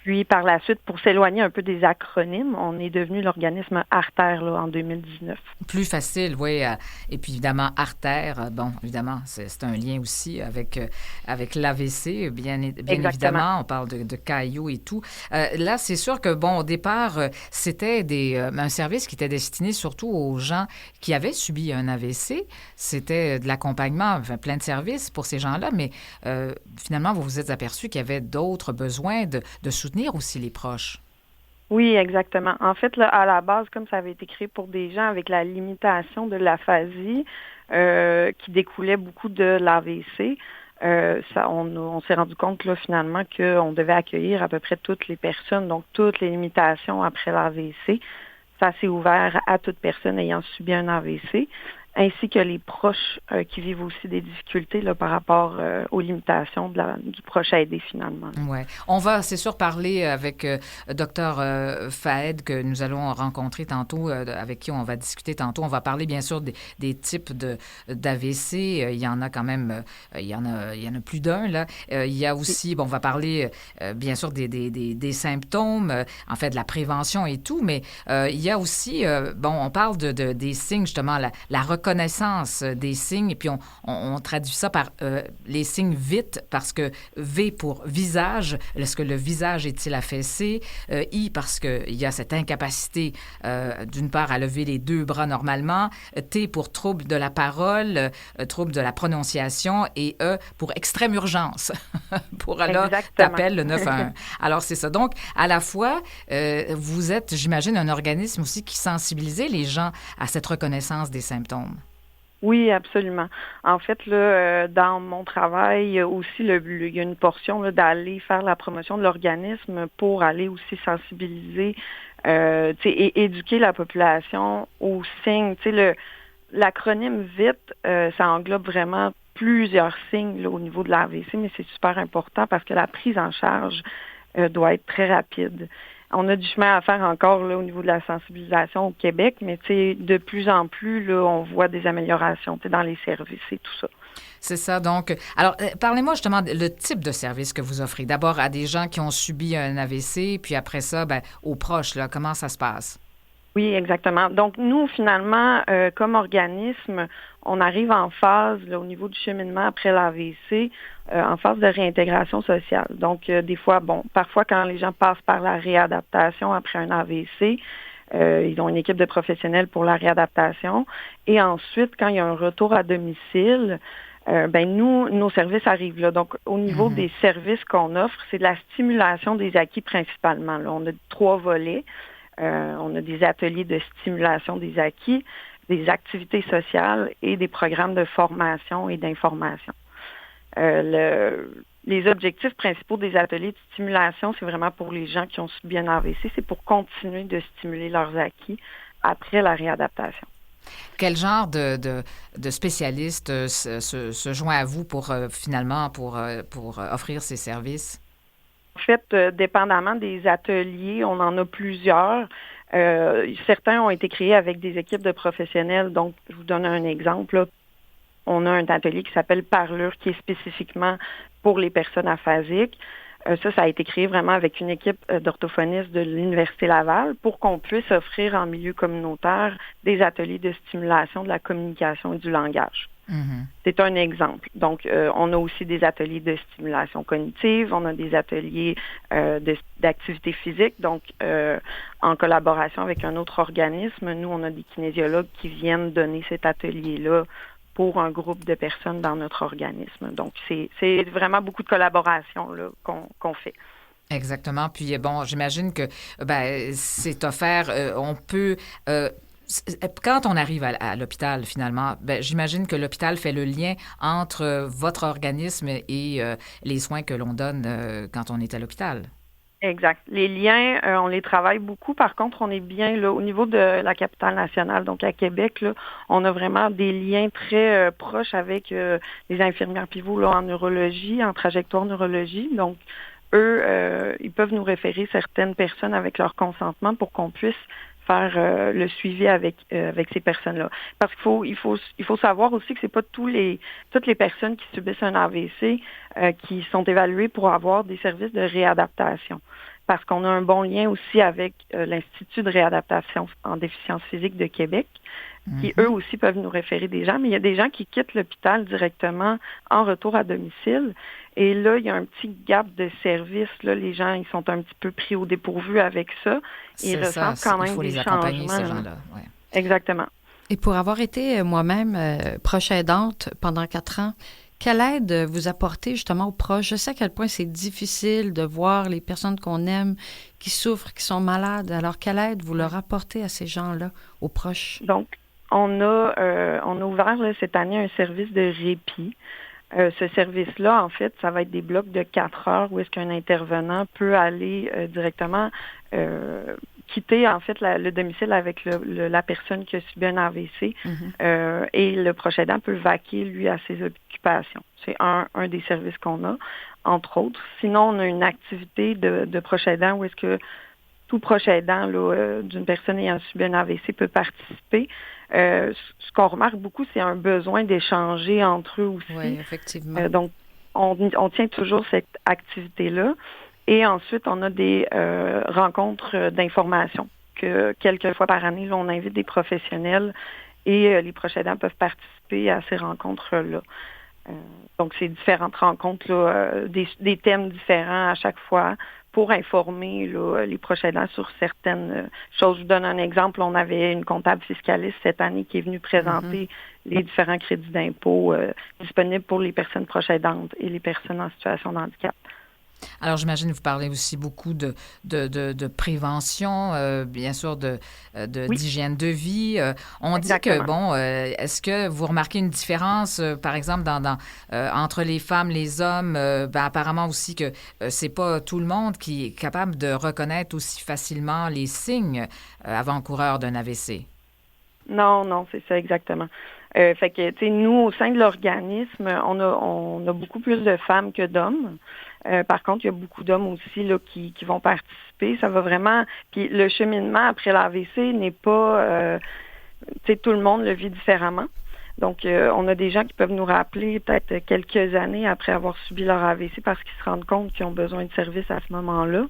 Puis, par la suite, pour s'éloigner un peu des acronymes, on est devenu l'organisme Artère là, en 2019. Plus facile, oui. Et puis, évidemment, artère, bon, évidemment, c'est un lien aussi avec l'AVC, bien évidemment. On parle de caillots et tout. Là, c'est sûr que, bon, au départ, c'était un service qui était destiné surtout aux gens qui avaient subi un AVC. C'était de l'accompagnement, enfin, plein de services pour ces gens-là, mais finalement, vous vous êtes aperçu qu'il y avait d'autres besoins de soutenir aussi les proches. Oui, exactement. En fait, là, à la base, comme ça avait été créé pour des gens avec la limitation de l'aphasie qui découlait beaucoup de l'AVC, on s'est rendu compte là, finalement qu'on devait accueillir à peu près toutes les personnes, donc toutes les limitations après l'AVC. Ça s'est ouvert à toute personne ayant subi un AVC, ainsi que les proches qui vivent aussi des difficultés là, par rapport aux limitations du proche aidé, finalement. Oui. On va, c'est sûr, parler avec Dr Fahed, que nous allons rencontrer tantôt, avec qui on va discuter tantôt. On va parler, bien sûr, des types d'AVC. Il y en a quand même, il y en a plus d'un, là. Il y a aussi, bon, on va parler, bien sûr, des symptômes, en fait, de la prévention et tout, mais il y a aussi, bon, on parle des signes, justement, la reconnaissance des signes, et puis on traduit ça par les signes vite, parce que V pour visage, est-ce que le visage est-il affaissé? I parce qu'il y a cette incapacité, d'une part, à lever les deux bras normalement, T pour trouble de la parole, trouble de la prononciation, et E pour extrême urgence. Pour là, t'appelles le 911. Alors, c'est ça. Donc, à la fois, vous êtes, j'imagine, un organisme aussi qui sensibilisait les gens à cette reconnaissance des symptômes. Oui, absolument. En fait, là, dans mon travail aussi, il y a une portion là, d'aller faire la promotion de l'organisme pour aller aussi sensibiliser et éduquer la population aux signes. L'acronyme VIT, ça englobe vraiment plusieurs signes là, au niveau de l'AVC, mais c'est super important parce que la prise en charge doit être très rapide. On a du chemin à faire encore là, au niveau de la sensibilisation au Québec, mais de plus en plus, là, on voit des améliorations dans les services et tout ça. C'est ça. Donc, alors, parlez-moi justement le type de service que vous offrez. D'abord à des gens qui ont subi un AVC, puis après ça, aux proches, là, comment ça se passe? Oui, exactement. Donc, nous, finalement, comme organisme, on arrive en phase, là, au niveau du cheminement après l'AVC, en phase de réintégration sociale. Donc, des fois, parfois, quand les gens passent par la réadaptation après un AVC, ils ont une équipe de professionnels pour la réadaptation. Et ensuite, quand il y a un retour à domicile, nous, nos services arrivent là. Donc, au niveau des services qu'on offre, c'est de la stimulation des acquis principalement. Là, on a 3 volets. On a des ateliers de stimulation des acquis, des activités sociales et des programmes de formation et d'information. Les objectifs principaux des ateliers de stimulation, c'est vraiment pour les gens qui ont subi un AVC, c'est pour continuer de stimuler leurs acquis après la réadaptation. Quel genre de spécialiste se joint à vous pour finalement pour offrir ces services? En fait, dépendamment des ateliers, on en a plusieurs. Certains ont été créés avec des équipes de professionnels. Donc, je vous donne un exemple. Là. On a un atelier qui s'appelle Parlure, qui est spécifiquement pour les personnes aphasiques. Ça a été créé vraiment avec une équipe d'orthophonistes de l'Université Laval pour qu'on puisse offrir en milieu communautaire des ateliers de stimulation de la communication et du langage. C'est un exemple. Donc, on a aussi des ateliers de stimulation cognitive, on a des ateliers d'activité physique. Donc, en collaboration avec un autre organisme, nous, on a des kinésiologues qui viennent donner cet atelier-là pour un groupe de personnes dans notre organisme. Donc, c'est vraiment beaucoup de collaboration là, qu'on fait. Exactement. Puis, bon, j'imagine que c'est offert, on peut... quand on arrive à l'hôpital, finalement, j'imagine que l'hôpital fait le lien entre votre organisme et les soins que l'on donne quand on est à l'hôpital. Exact. Les liens, on les travaille beaucoup. Par contre, on est bien là au niveau de la capitale nationale, donc à Québec, là, on a vraiment des liens très proches avec les infirmières pivots là, en neurologie, en trajectoire neurologie. Donc, eux, ils peuvent nous référer certaines personnes avec leur consentement pour qu'on puisse faire le suivi avec ces personnes-là. Parce qu'il faut savoir aussi que c'est pas toutes les personnes qui subissent un AVC qui sont évaluées pour avoir des services de réadaptation. parce qu'on a un bon lien aussi avec l'Institut de réadaptation en déficience physique de Québec, qui eux aussi peuvent nous référer des gens, mais il y a des gens qui quittent l'hôpital directement en retour à domicile. Et là, il y a un petit gap de service. Là, les gens, ils sont un petit peu pris au dépourvu avec ça. Ils ressentent quand même des changements. Ces gens-là. Ouais. Exactement. Et pour avoir été moi-même proche aidante pendant 4 ans, quelle aide vous apportez justement aux proches? Je sais à quel point c'est difficile de voir les personnes qu'on aime qui souffrent, qui sont malades. Alors, quelle aide vous leur apportez à ces gens-là, aux proches? Donc, on a ouvert là, cette année un service de répit. Ce service-là, en fait, ça va être des blocs de 4 heures où est-ce qu'un intervenant peut aller directement quitter, en fait, le domicile avec la personne qui a subi un AVC et le proche aidant peut vaquer, lui, à ses occupations. C'est un des services qu'on a, entre autres. Sinon, on a une activité de proche aidant où est-ce que tout proche aidant là, d'une personne ayant subi un AVC peut participer. Ce qu'on remarque beaucoup, c'est un besoin d'échanger entre eux aussi. Oui, effectivement. Donc, on tient toujours cette activité-là. Et ensuite, on a des rencontres d'information que quelques fois par année, là, on invite des professionnels et les proches aidants peuvent participer à ces rencontres-là. Donc, c'est différentes rencontres, là, des thèmes différents à chaque fois pour informer là, les proches aidants sur certaines choses. Je vous donne un exemple. On avait une comptable fiscaliste cette année qui est venue présenter les différents crédits d'impôt disponibles pour les personnes proches aidantes et les personnes en situation de handicap. Alors, j'imagine que vous parlez aussi beaucoup de prévention, bien sûr, d'hygiène de vie. On Exactement. dit que, bon, est-ce que vous remarquez une différence, par exemple, entre les femmes, les hommes? Apparemment aussi que c'est pas tout le monde qui est capable de reconnaître aussi facilement les signes avant-coureurs d'un AVC. Non, c'est ça exactement. Fait que, tu sais, nous, au sein de l'organisme, on a beaucoup plus de femmes que d'hommes. Par contre, il y a beaucoup d'hommes aussi là, qui vont participer. Ça va vraiment... Puis le cheminement après l'AVC n'est pas... tu sais, tout le monde le vit différemment. Donc, on a des gens qui peuvent nous rappeler peut-être quelques années après avoir subi leur AVC parce qu'ils se rendent compte qu'ils ont besoin de services à ce moment-là.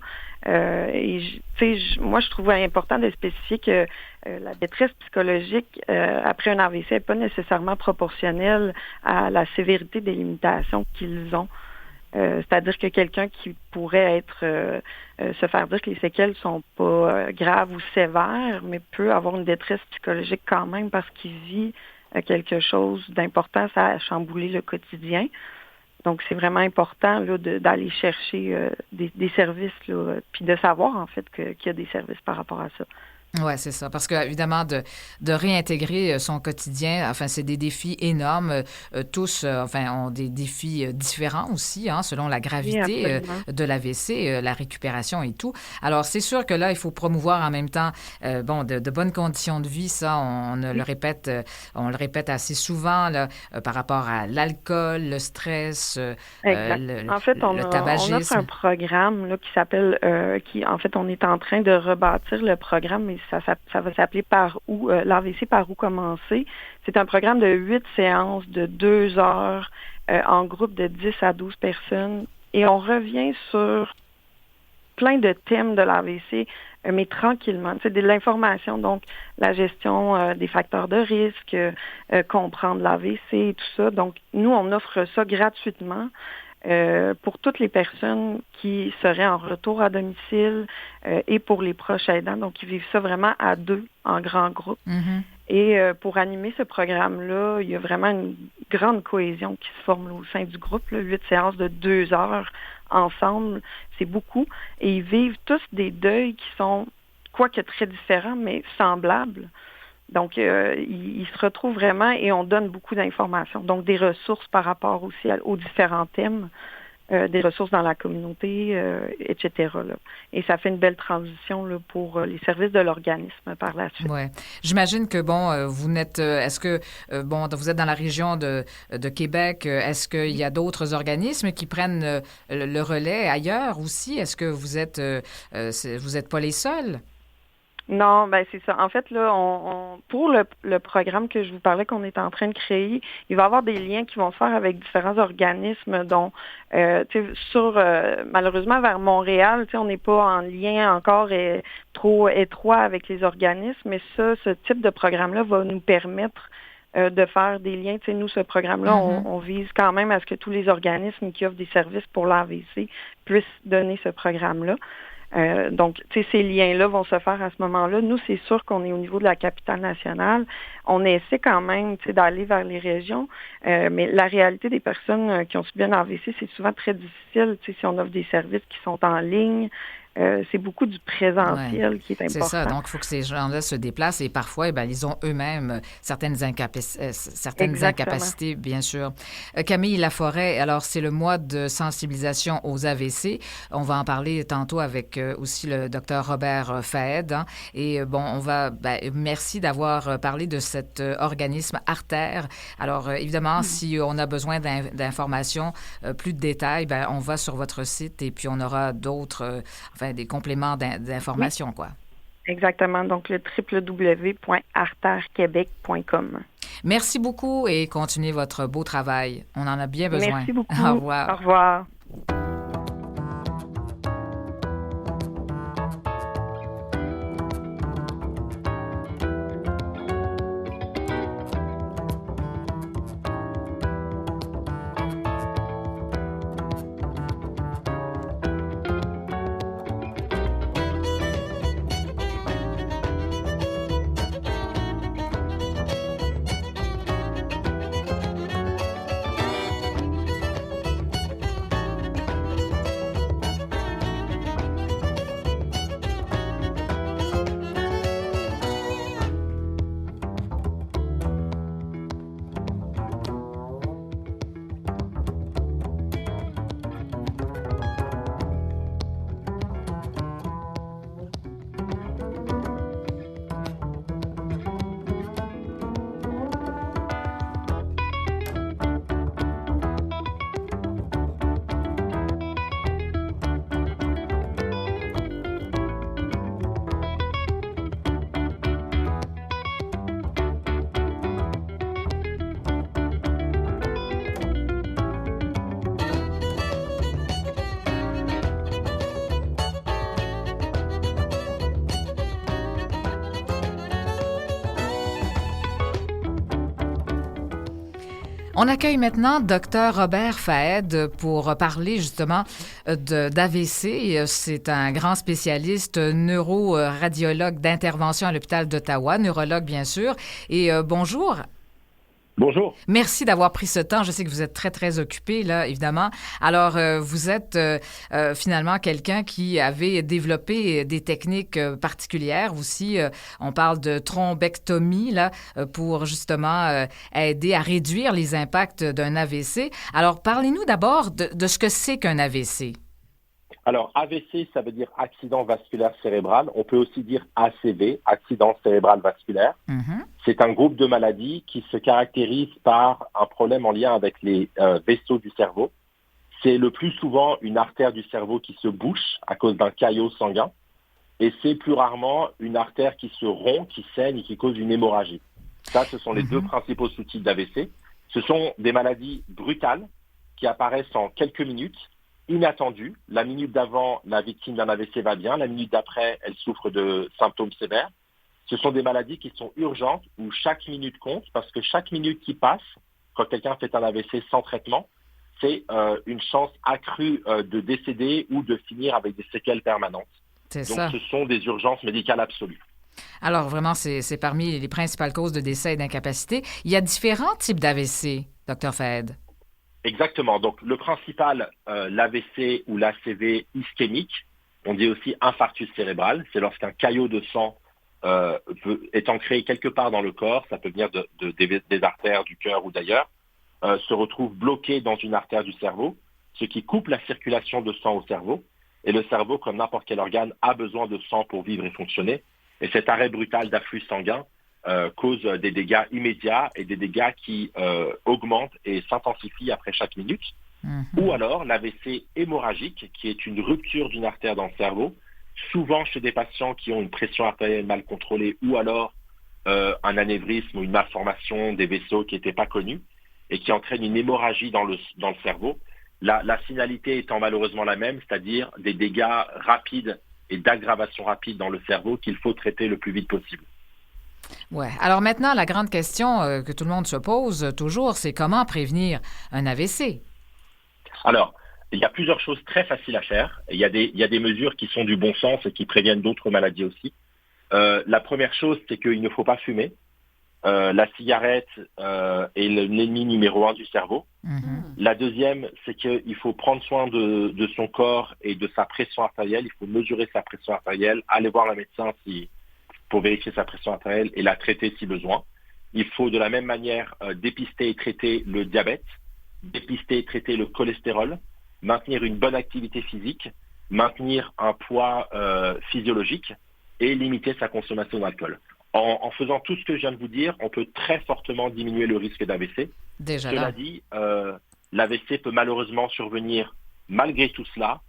Moi, je trouve important de spécifier que la détresse psychologique après un AVC n'est pas nécessairement proportionnelle à la sévérité des limitations qu'ils ont. C'est-à-dire que quelqu'un qui pourrait se faire dire que les séquelles sont pas graves ou sévères, mais peut avoir une détresse psychologique quand même parce qu'il vit quelque chose d'important, ça a chamboulé le quotidien. Donc, c'est vraiment important là, d'aller chercher des services, là, puis de savoir en fait qu'il y a des services par rapport à ça. Oui, c'est ça. Parce que, évidemment, de réintégrer son quotidien, enfin, c'est des défis énormes. Tous, ont des défis différents aussi, hein, selon la gravité de l'AVC, la récupération et tout. Alors, c'est sûr que là, il faut promouvoir en même temps, de bonnes conditions de vie. Ça, on le répète assez souvent là, par rapport à l'alcool, le stress, en fait, on tabagisme. On offre un programme là, qui s'appelle, on est en train de rebâtir le programme, mais ça va s'appeler l'AVC par où commencer. C'est un programme de 8 séances de 2 heures en groupe de 10 à 12 personnes. Et on revient sur plein de thèmes de l'AVC, mais tranquillement. C'est de l'information, donc la gestion des facteurs de risque, comprendre l'AVC et tout ça. Donc, nous, on offre ça gratuitement. Pour toutes les personnes qui seraient en retour à domicile et pour les proches aidants, donc ils vivent ça vraiment à 2 en grand groupe. Mm-hmm. Et pour animer ce programme-là, il y a vraiment une grande cohésion qui se forme là, au sein du groupe. Là, 8 séances de 2 heures ensemble, c'est beaucoup. Et ils vivent tous des deuils qui sont, quoique très différents, mais semblables. Donc, ils se retrouvent vraiment et on donne beaucoup d'informations. Donc, des ressources par rapport aussi aux différents thèmes, des ressources dans la communauté, etc. Là. Et ça fait une belle transition là, pour les services de l'organisme par la suite. Oui. J'imagine que, vous n'êtes... est-ce que, vous êtes dans la région de Québec, est-ce qu'il y a d'autres organismes qui prennent le relais ailleurs aussi? Est-ce que vous êtes pas les seuls? Non, ben c'est ça. En fait, là, pour le programme que je vous parlais qu'on est en train de créer, il va y avoir des liens qui vont se faire avec différents organismes, dont malheureusement vers Montréal, on n'est pas en lien encore trop étroit avec les organismes, mais ce type de programme-là va nous permettre de faire des liens. Nous, ce programme-là, on vise quand même à ce que tous les organismes qui offrent des services pour l'AVC puissent donner ce programme-là. Donc, ces liens-là vont se faire à ce moment-là. Nous, c'est sûr qu'on est au niveau de la capitale nationale. On essaie quand même d'aller vers les régions, mais la réalité des personnes qui ont subi un AVC, c'est souvent très difficile. Si on offre des services qui sont en ligne, c'est beaucoup du présentiel qui est important. C'est ça. Donc, il faut que ces gens-là se déplacent et parfois, ils ont eux-mêmes certaines incapacités, bien sûr. Camille Laforêt, alors, c'est le mois de sensibilisation aux AVC. On va en parler tantôt avec aussi le docteur Robert Fahed. Hein. Et merci d'avoir parlé de cet organisme Artère. Alors, évidemment, si on a besoin d'informations, plus de détails, on va sur votre site et puis on aura d'autres... des compléments d'informations, quoi. Exactement. Donc, le www.artèrequebec.com. Merci beaucoup et continuez votre beau travail. On en a bien besoin. Merci beaucoup. Au revoir. Au revoir. On accueille maintenant Robert Fahed pour parler justement d'AVC. C'est un grand spécialiste neuroradiologue d'intervention à l'hôpital d'Ottawa, neurologue bien sûr. Et bonjour. Bonjour. Merci d'avoir pris ce temps. Je sais que vous êtes très, très occupé, là, évidemment. Alors, vous êtes finalement quelqu'un qui avait développé des techniques particulières aussi. On parle de thrombectomie, là, pour justement aider à réduire les impacts d'un AVC. Alors, parlez-nous d'abord de ce que c'est qu'un AVC. Alors, AVC, ça veut dire accident vasculaire cérébral. On peut aussi dire ACV, accident cérébral vasculaire. Mm-hmm. C'est un groupe de maladies qui se caractérise par un problème en lien avec les vaisseaux du cerveau. C'est le plus souvent une artère du cerveau qui se bouche à cause d'un caillot sanguin. Et c'est plus rarement une artère qui se rompt, qui saigne et qui cause une hémorragie. Ça, ce sont les deux principaux sous-types d'AVC. Ce sont des maladies brutales qui apparaissent en quelques minutes, inattendues. La minute d'avant, la victime d'un AVC va bien. La minute d'après, elle souffre de symptômes sévères. Ce sont des maladies qui sont urgentes où chaque minute compte parce que chaque minute qui passe, quand quelqu'un fait un AVC sans traitement, c'est une chance accrue de décéder ou de finir avec des séquelles permanentes. Donc, ce sont des urgences médicales absolues. Alors, vraiment, c'est parmi les principales causes de décès et d'incapacité. Il y a différents types d'AVC, Dr. Fahed. Exactement. Donc, le principal, l'AVC ou l'ACV ischémique, on dit aussi infarctus cérébral, c'est lorsqu'un caillot de sang est ancré quelque part dans le corps, ça peut venir des artères du cœur ou d'ailleurs, se retrouve bloqué dans une artère du cerveau, ce qui coupe la circulation de sang au cerveau. Et le cerveau, comme n'importe quel organe, a besoin de sang pour vivre et fonctionner. Et cet arrêt brutal d'afflux sanguin cause des dégâts immédiats et des dégâts qui augmentent et s'intensifient après chaque minute. Ou alors l'AVC hémorragique, qui est une rupture d'une artère dans le cerveau, souvent chez des patients qui ont une pression artérielle mal contrôlée ou alors un anévrisme ou une malformation des vaisseaux qui n'étaient pas connus et qui entraîne une hémorragie dans le cerveau. La finalité étant malheureusement la même, c'est-à-dire des dégâts rapides et d'aggravation rapide dans le cerveau qu'il faut traiter le plus vite possible. Ouais. Alors maintenant, la grande question que tout le monde se pose toujours, c'est comment prévenir un AVC? Alors, il y a plusieurs choses très faciles à faire. Il y a des mesures qui sont du bon sens et qui préviennent d'autres maladies aussi. La première chose, c'est qu'il ne faut pas fumer. La cigarette est l'ennemi numéro 1 du cerveau. Mm-hmm. La deuxième, c'est qu'il faut prendre soin de son corps et de sa pression artérielle. Il faut mesurer sa pression artérielle, aller voir un médecin pour vérifier sa pression artérielle et la traiter si besoin. Il faut de la même manière dépister et traiter le diabète, dépister et traiter le cholestérol, maintenir une bonne activité physique, maintenir un poids physiologique et limiter sa consommation d'alcool. En faisant tout ce que je viens de vous dire, on peut très fortement diminuer le risque d'AVC. Déjà Cela là. dit, l'AVC peut malheureusement survenir malgré tout cela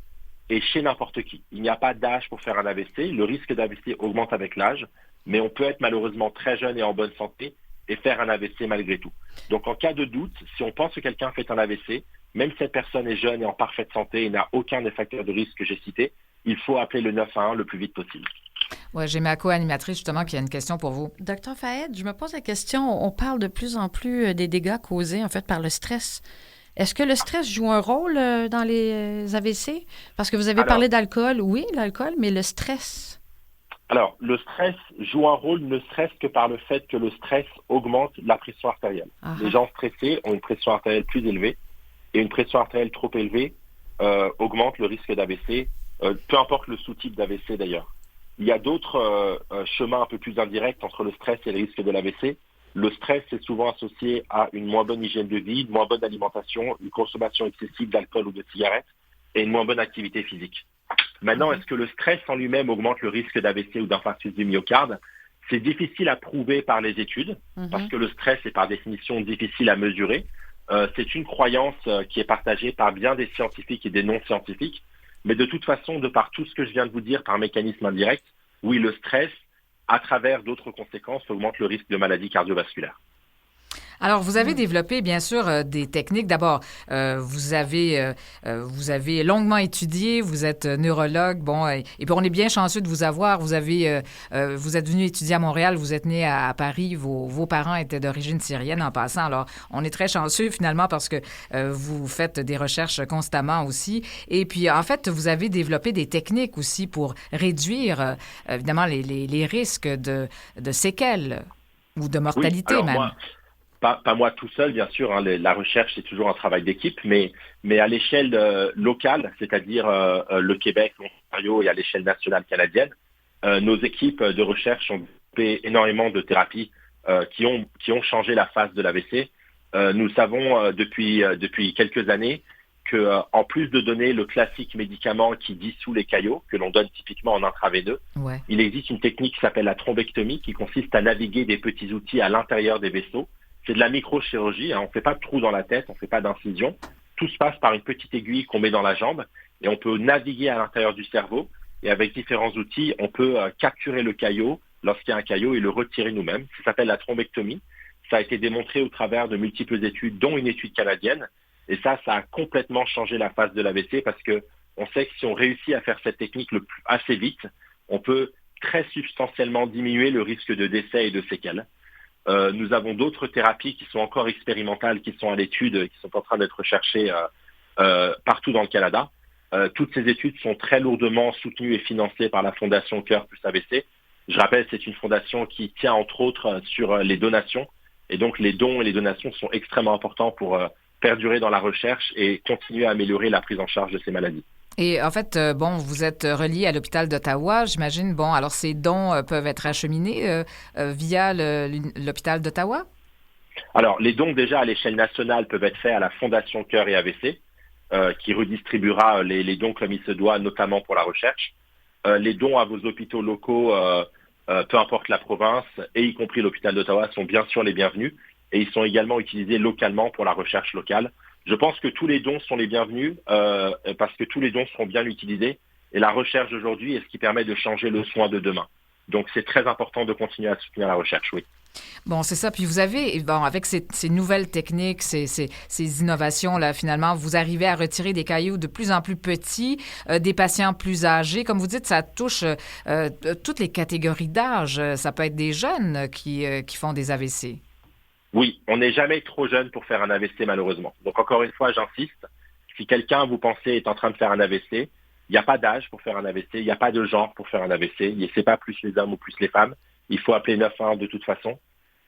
et chez n'importe qui. Il n'y a pas d'âge pour faire un AVC. Le risque d'AVC augmente avec l'âge, mais on peut être malheureusement très jeune et en bonne santé et faire un AVC malgré tout. Donc en cas de doute, si on pense que quelqu'un fait un AVC, même si cette personne est jeune et en parfaite santé et n'a aucun des facteurs de risque que j'ai cités, il faut appeler le 911 le plus vite possible. Ouais, j'ai ma co-animatrice justement qui a une question pour vous. Docteur Fahed, je me pose la question, on parle de plus en plus des dégâts causés en fait par le stress. Est-ce que le stress joue un rôle dans les AVC? Parce que vous avez parlé d'alcool, oui, l'alcool, mais le stress. Alors, le stress joue un rôle ne serait-ce que par le fait que le stress augmente la pression artérielle. Ah. Les gens stressés ont une pression artérielle plus élevée et une pression artérielle trop élevée augmente le risque d'AVC, peu importe le sous-type d'AVC d'ailleurs. Il y a d'autres chemins un peu plus indirects entre le stress et le risque de l'AVC. Le stress est souvent associé à une moins bonne hygiène de vie, une moins bonne alimentation, une consommation excessive d'alcool ou de cigarettes et une moins bonne activité physique. Maintenant, est-ce que le stress en lui-même augmente le risque d'AVC ou d'infarctus du myocarde? C'est difficile à prouver par les études parce que le stress est par définition difficile à mesurer. C'est une croyance qui est partagée par bien des scientifiques et des non-scientifiques. Mais de toute façon, de par tout ce que je viens de vous dire par mécanisme indirect, oui, le stress, à travers d'autres conséquences, augmente le risque de maladies cardiovasculaires. Alors, vous avez développé, bien sûr, des techniques. D'abord, vous avez longuement étudié, vous êtes neurologue, bon, et puis on est bien chanceux de vous avoir. Vous êtes venu étudier à Montréal, vous êtes né à Paris, vos parents étaient d'origine syrienne en passant. Alors, on est très chanceux finalement parce que vous faites des recherches constamment aussi. Et puis, en fait, vous avez développé des techniques aussi pour réduire, évidemment, les risques de séquelles ou de mortalité même. Pas moi tout seul, bien sûr. Hein, la recherche, c'est toujours un travail d'équipe, mais à l'échelle locale, c'est-à-dire le Québec, l'Ontario et à l'échelle nationale canadienne, nos équipes de recherche ont développé énormément de thérapies qui ont changé la face de l'AVC. Nous savons depuis quelques années que en plus de donner le classique médicament qui dissout les caillots, que l'on donne typiquement en intraveineux, il existe une technique qui s'appelle la thrombectomie, qui consiste à naviguer des petits outils à l'intérieur des vaisseaux. C'est de la microchirurgie, hein, on ne fait pas de trou dans la tête, on ne fait pas d'incision. Tout se passe par une petite aiguille qu'on met dans la jambe et on peut naviguer à l'intérieur du cerveau. Et avec différents outils, on peut capturer le caillot lorsqu'il y a un caillot et le retirer nous-mêmes. Ça s'appelle la thrombectomie. Ça a été démontré au travers de multiples études, dont une étude canadienne. Et ça a complètement changé la face de l'AVC parce que on sait que si on réussit à faire cette technique assez vite, on peut très substantiellement diminuer le risque de décès et de séquelles. Nous avons d'autres thérapies qui sont encore expérimentales, qui sont à l'étude, qui sont en train d'être recherchées partout dans le Canada. Toutes ces études sont très lourdement soutenues et financées par la Fondation Cœur plus AVC. Je rappelle, c'est une fondation qui tient entre autres sur les donations. Et donc les dons et les donations sont extrêmement importants pour perdurer dans la recherche et continuer à améliorer la prise en charge de ces maladies. Et en fait, vous êtes relié à l'hôpital d'Ottawa, j'imagine. Bon, alors ces dons peuvent être acheminés via l'hôpital d'Ottawa? Alors, les dons déjà à l'échelle nationale peuvent être faits à la Fondation Cœur et AVC, qui redistribuera les dons comme il se doit, notamment pour la recherche. Les dons à vos hôpitaux locaux, peu importe la province, et y compris l'hôpital d'Ottawa, sont bien sûr les bienvenus. Et ils sont également utilisés localement pour la recherche locale. Je pense que tous les dons sont les bienvenus parce que tous les dons seront bien utilisés Et la recherche d'aujourd'hui est ce qui permet de changer le soin de demain. Donc, c'est très important de continuer à soutenir la recherche, oui. Bon, c'est ça. Puis vous avez, bon, avec ces nouvelles techniques, ces innovations-là, finalement, vous arrivez à retirer des caillots de plus en plus petits, des patients plus âgés. Comme vous dites, ça touche toutes les catégories d'âge. Ça peut être des jeunes qui font des AVC. Oui, on n'est jamais trop jeune pour faire un AVC, malheureusement. Donc, encore une fois, j'insiste, si quelqu'un, vous pensez, est en train de faire un AVC, il n'y a pas d'âge pour faire un AVC, il n'y a pas de genre pour faire un AVC, ce n'est pas plus les hommes ou plus les femmes. Il faut appeler 911 de toute façon.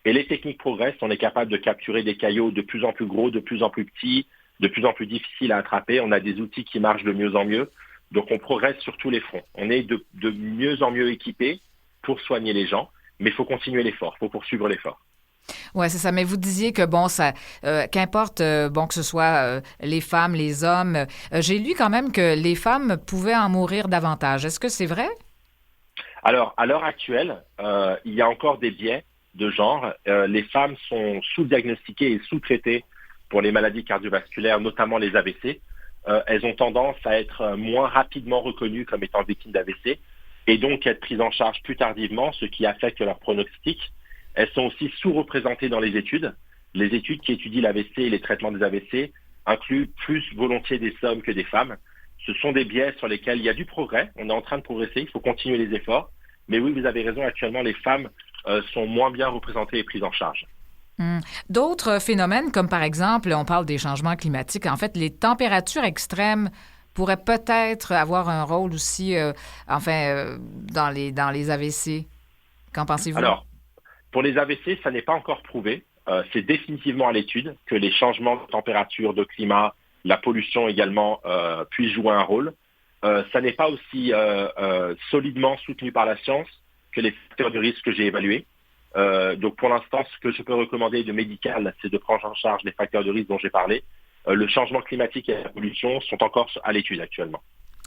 Et les techniques progressent, on est capable de capturer des caillots de plus en plus gros, de plus en plus petits, de plus en plus difficiles à attraper. On a des outils qui marchent de mieux en mieux. Donc, on progresse sur tous les fronts. On est de mieux en mieux équipés pour soigner les gens, mais il faut continuer l'effort, il faut poursuivre l'effort. Oui, c'est ça. Mais vous disiez que, bon, ça, qu'importe, bon, que ce soit les femmes, les hommes, j'ai lu quand même que les femmes pouvaient en mourir davantage. Est-ce que c'est vrai? Alors, à l'heure actuelle, il y a encore des biais de genre. Les femmes sont sous-diagnostiquées et sous-traitées pour les maladies cardiovasculaires, notamment les AVC. Elles ont tendance à être moins rapidement reconnues comme étant victimes d'AVC et donc être prises en charge plus tardivement, ce qui affecte leur pronostic. Elles sont aussi sous-représentées dans les études. Les études qui étudient l'AVC et les traitements des AVC incluent plus volontiers des hommes que des femmes. Ce sont des biais sur lesquels il y a du progrès. On est en train de progresser, il faut continuer les efforts. Mais oui, vous avez raison, actuellement, les femmes sont moins bien représentées et prises en charge. D'autres phénomènes, comme par exemple, on parle des changements climatiques. En fait, les températures extrêmes pourraient peut-être avoir un rôle aussi, dans les AVC. Qu'en pensez-vous? Alors, pour les AVC, ça n'est pas encore prouvé. C'est définitivement à l'étude que les changements de température, de climat, la pollution également puissent jouer un rôle. Ça n'est pas aussi solidement soutenu par la science que les facteurs de risque que j'ai évalués. Donc pour l'instant, ce que je peux recommander de médical, c'est de prendre en charge les facteurs de risque dont j'ai parlé. Le changement climatique et la pollution sont encore à l'étude actuellement.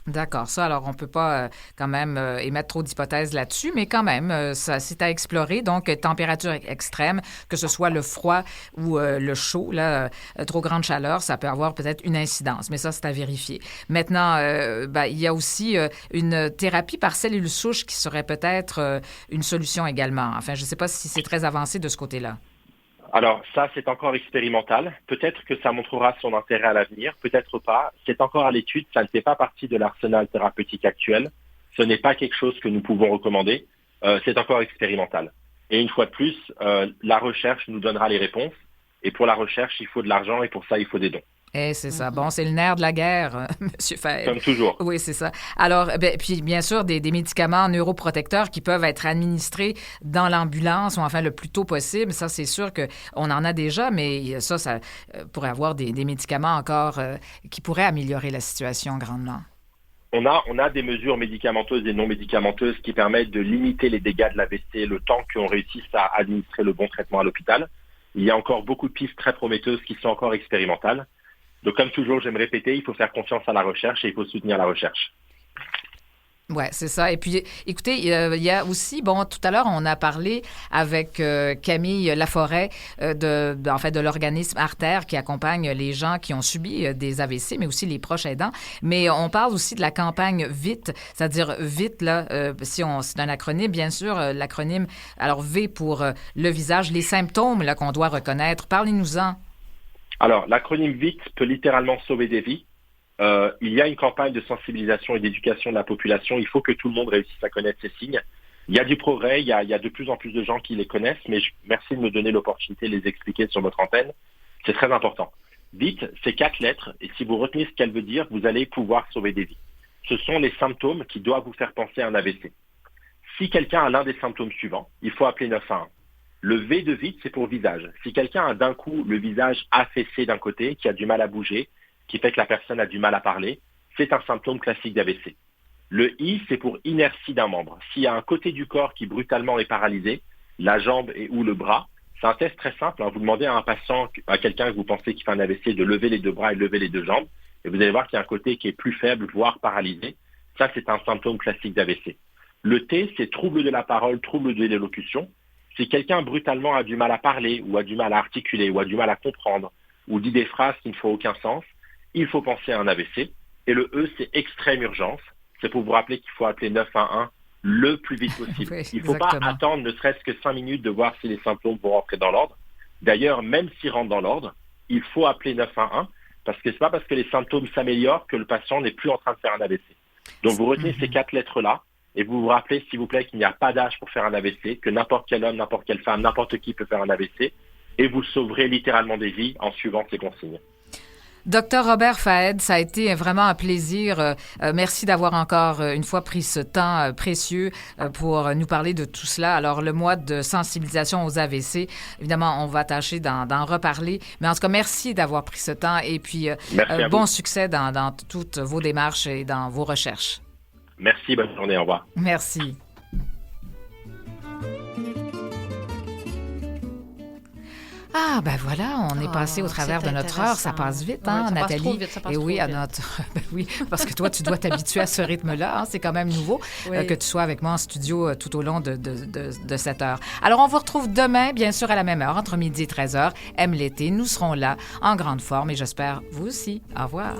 D'accord, ça, alors on ne peut pas quand même émettre trop d'hypothèses là-dessus, mais quand même, ça, c'est à explorer. Donc, température extrême, que ce soit le froid ou le chaud, là, trop grande chaleur, ça peut avoir peut-être une incidence, mais ça, c'est à vérifier. Maintenant, il y a aussi une thérapie par cellules souches qui serait peut-être une solution également. Enfin, je ne sais pas si c'est très avancé de ce côté-là. Alors ça, c'est encore expérimental. Peut-être que ça montrera son intérêt à l'avenir, peut-être pas. C'est encore à l'étude, ça ne fait pas partie de l'arsenal thérapeutique actuel. Ce n'est pas quelque chose que nous pouvons recommander. C'est encore expérimental. Et une fois de plus, la recherche nous donnera les réponses. Et pour la recherche, il faut de l'argent et pour ça, il faut des dons. Eh, c'est ça. Bon, c'est le nerf de la guerre, M. Fayed. Comme toujours. Oui, c'est ça. Alors, puis bien sûr, des médicaments neuroprotecteurs qui peuvent être administrés dans l'ambulance ou enfin le plus tôt possible. Ça, c'est sûr qu'on en a déjà, mais ça pourrait avoir des médicaments encore qui pourraient améliorer la situation grandement. On a des mesures médicamenteuses et non médicamenteuses qui permettent de limiter les dégâts de l'AVC le temps qu'on réussisse à administrer le bon traitement à l'hôpital. Il y a encore beaucoup de pistes très prometteuses qui sont encore expérimentales. Donc, comme toujours, j'aime répéter, il faut faire confiance à la recherche et il faut soutenir la recherche. Oui, c'est ça. Et puis, écoutez, il y a aussi, bon, tout à l'heure, on a parlé avec Camille Laforêt de l'organisme Artère qui accompagne les gens qui ont subi des AVC, mais aussi les proches aidants. Mais on parle aussi de la campagne VITE, c'est-à-dire VITE, là, c'est un acronyme, bien sûr, l'acronyme, alors V pour le visage, les symptômes là, qu'on doit reconnaître. Parlez-nous-en. Alors, l'acronyme VITE peut littéralement sauver des vies. Il y a une campagne de sensibilisation et d'éducation de la population. Il faut que tout le monde réussisse à connaître ces signes. Il y a du progrès, il y a de plus en plus de gens qui les connaissent, mais merci de me donner l'opportunité de les expliquer sur votre antenne. C'est très important. VITE, c'est 4 lettres, et si vous retenez ce qu'elle veut dire, vous allez pouvoir sauver des vies. Ce sont les symptômes qui doivent vous faire penser à un AVC. Si quelqu'un a l'un des symptômes suivants, il faut appeler 911. Le V de VITE, c'est pour visage. Si quelqu'un a d'un coup le visage affaissé d'un côté, qui a du mal à bouger, qui fait que la personne a du mal à parler, c'est un symptôme classique d'AVC. Le I, c'est pour inertie d'un membre. S'il y a un côté du corps qui brutalement est paralysé, la jambe ou le bras, c'est un test très simple. Vous demandez à un patient, à quelqu'un que vous pensez qui fait un AVC, de lever les 2 bras et lever les 2 jambes, et vous allez voir qu'il y a un côté qui est plus faible, voire paralysé. Ça, c'est un symptôme classique d'AVC. Le T, c'est trouble de la parole, trouble de l'élocution. Si quelqu'un brutalement a du mal à parler, ou a du mal à articuler, ou a du mal à comprendre, ou dit des phrases qui ne font aucun sens, il faut penser à un AVC. Et le E, c'est extrême urgence. c'est pour vous rappeler qu'il faut appeler 911 le plus vite possible. Oui, il ne faut pas attendre ne serait-ce que 5 minutes de voir si les symptômes vont rentrer dans l'ordre. D'ailleurs, même s'ils rentrent dans l'ordre, il faut appeler 911 parce que ce n'est pas parce que les symptômes s'améliorent que le patient n'est plus en train de faire un AVC. Donc, vous retenez ces 4 lettres-là et vous vous rappelez, s'il vous plaît, qu'il n'y a pas d'âge pour faire un AVC, que n'importe quel homme, n'importe quelle femme, n'importe qui peut faire un AVC et vous sauverez littéralement des vies en suivant ces consignes. Docteur Robert Fahed, ça a été vraiment un plaisir. Merci d'avoir encore une fois pris ce temps précieux pour nous parler de tout cela. Alors, le mois de sensibilisation aux AVC, évidemment, on va tâcher d'en reparler. Mais en tout cas, merci d'avoir pris ce temps et puis bon succès dans toutes vos démarches et dans vos recherches. Merci, bonne journée, au revoir. Merci. Ah, ben voilà, on est passé au travers de notre heure. Ça passe vite, hein, ça Nathalie? Passe trop vite, ça passe et oui, trop vite. oui, parce que toi, tu dois t'habituer à ce rythme-là. Hein, c'est quand même nouveau que tu sois avec moi en studio tout au long de cette heure. Alors, on vous retrouve demain, bien sûr, à la même heure, entre midi et 13h. Aime l'été. Nous serons là en grande forme et j'espère vous aussi. Au revoir.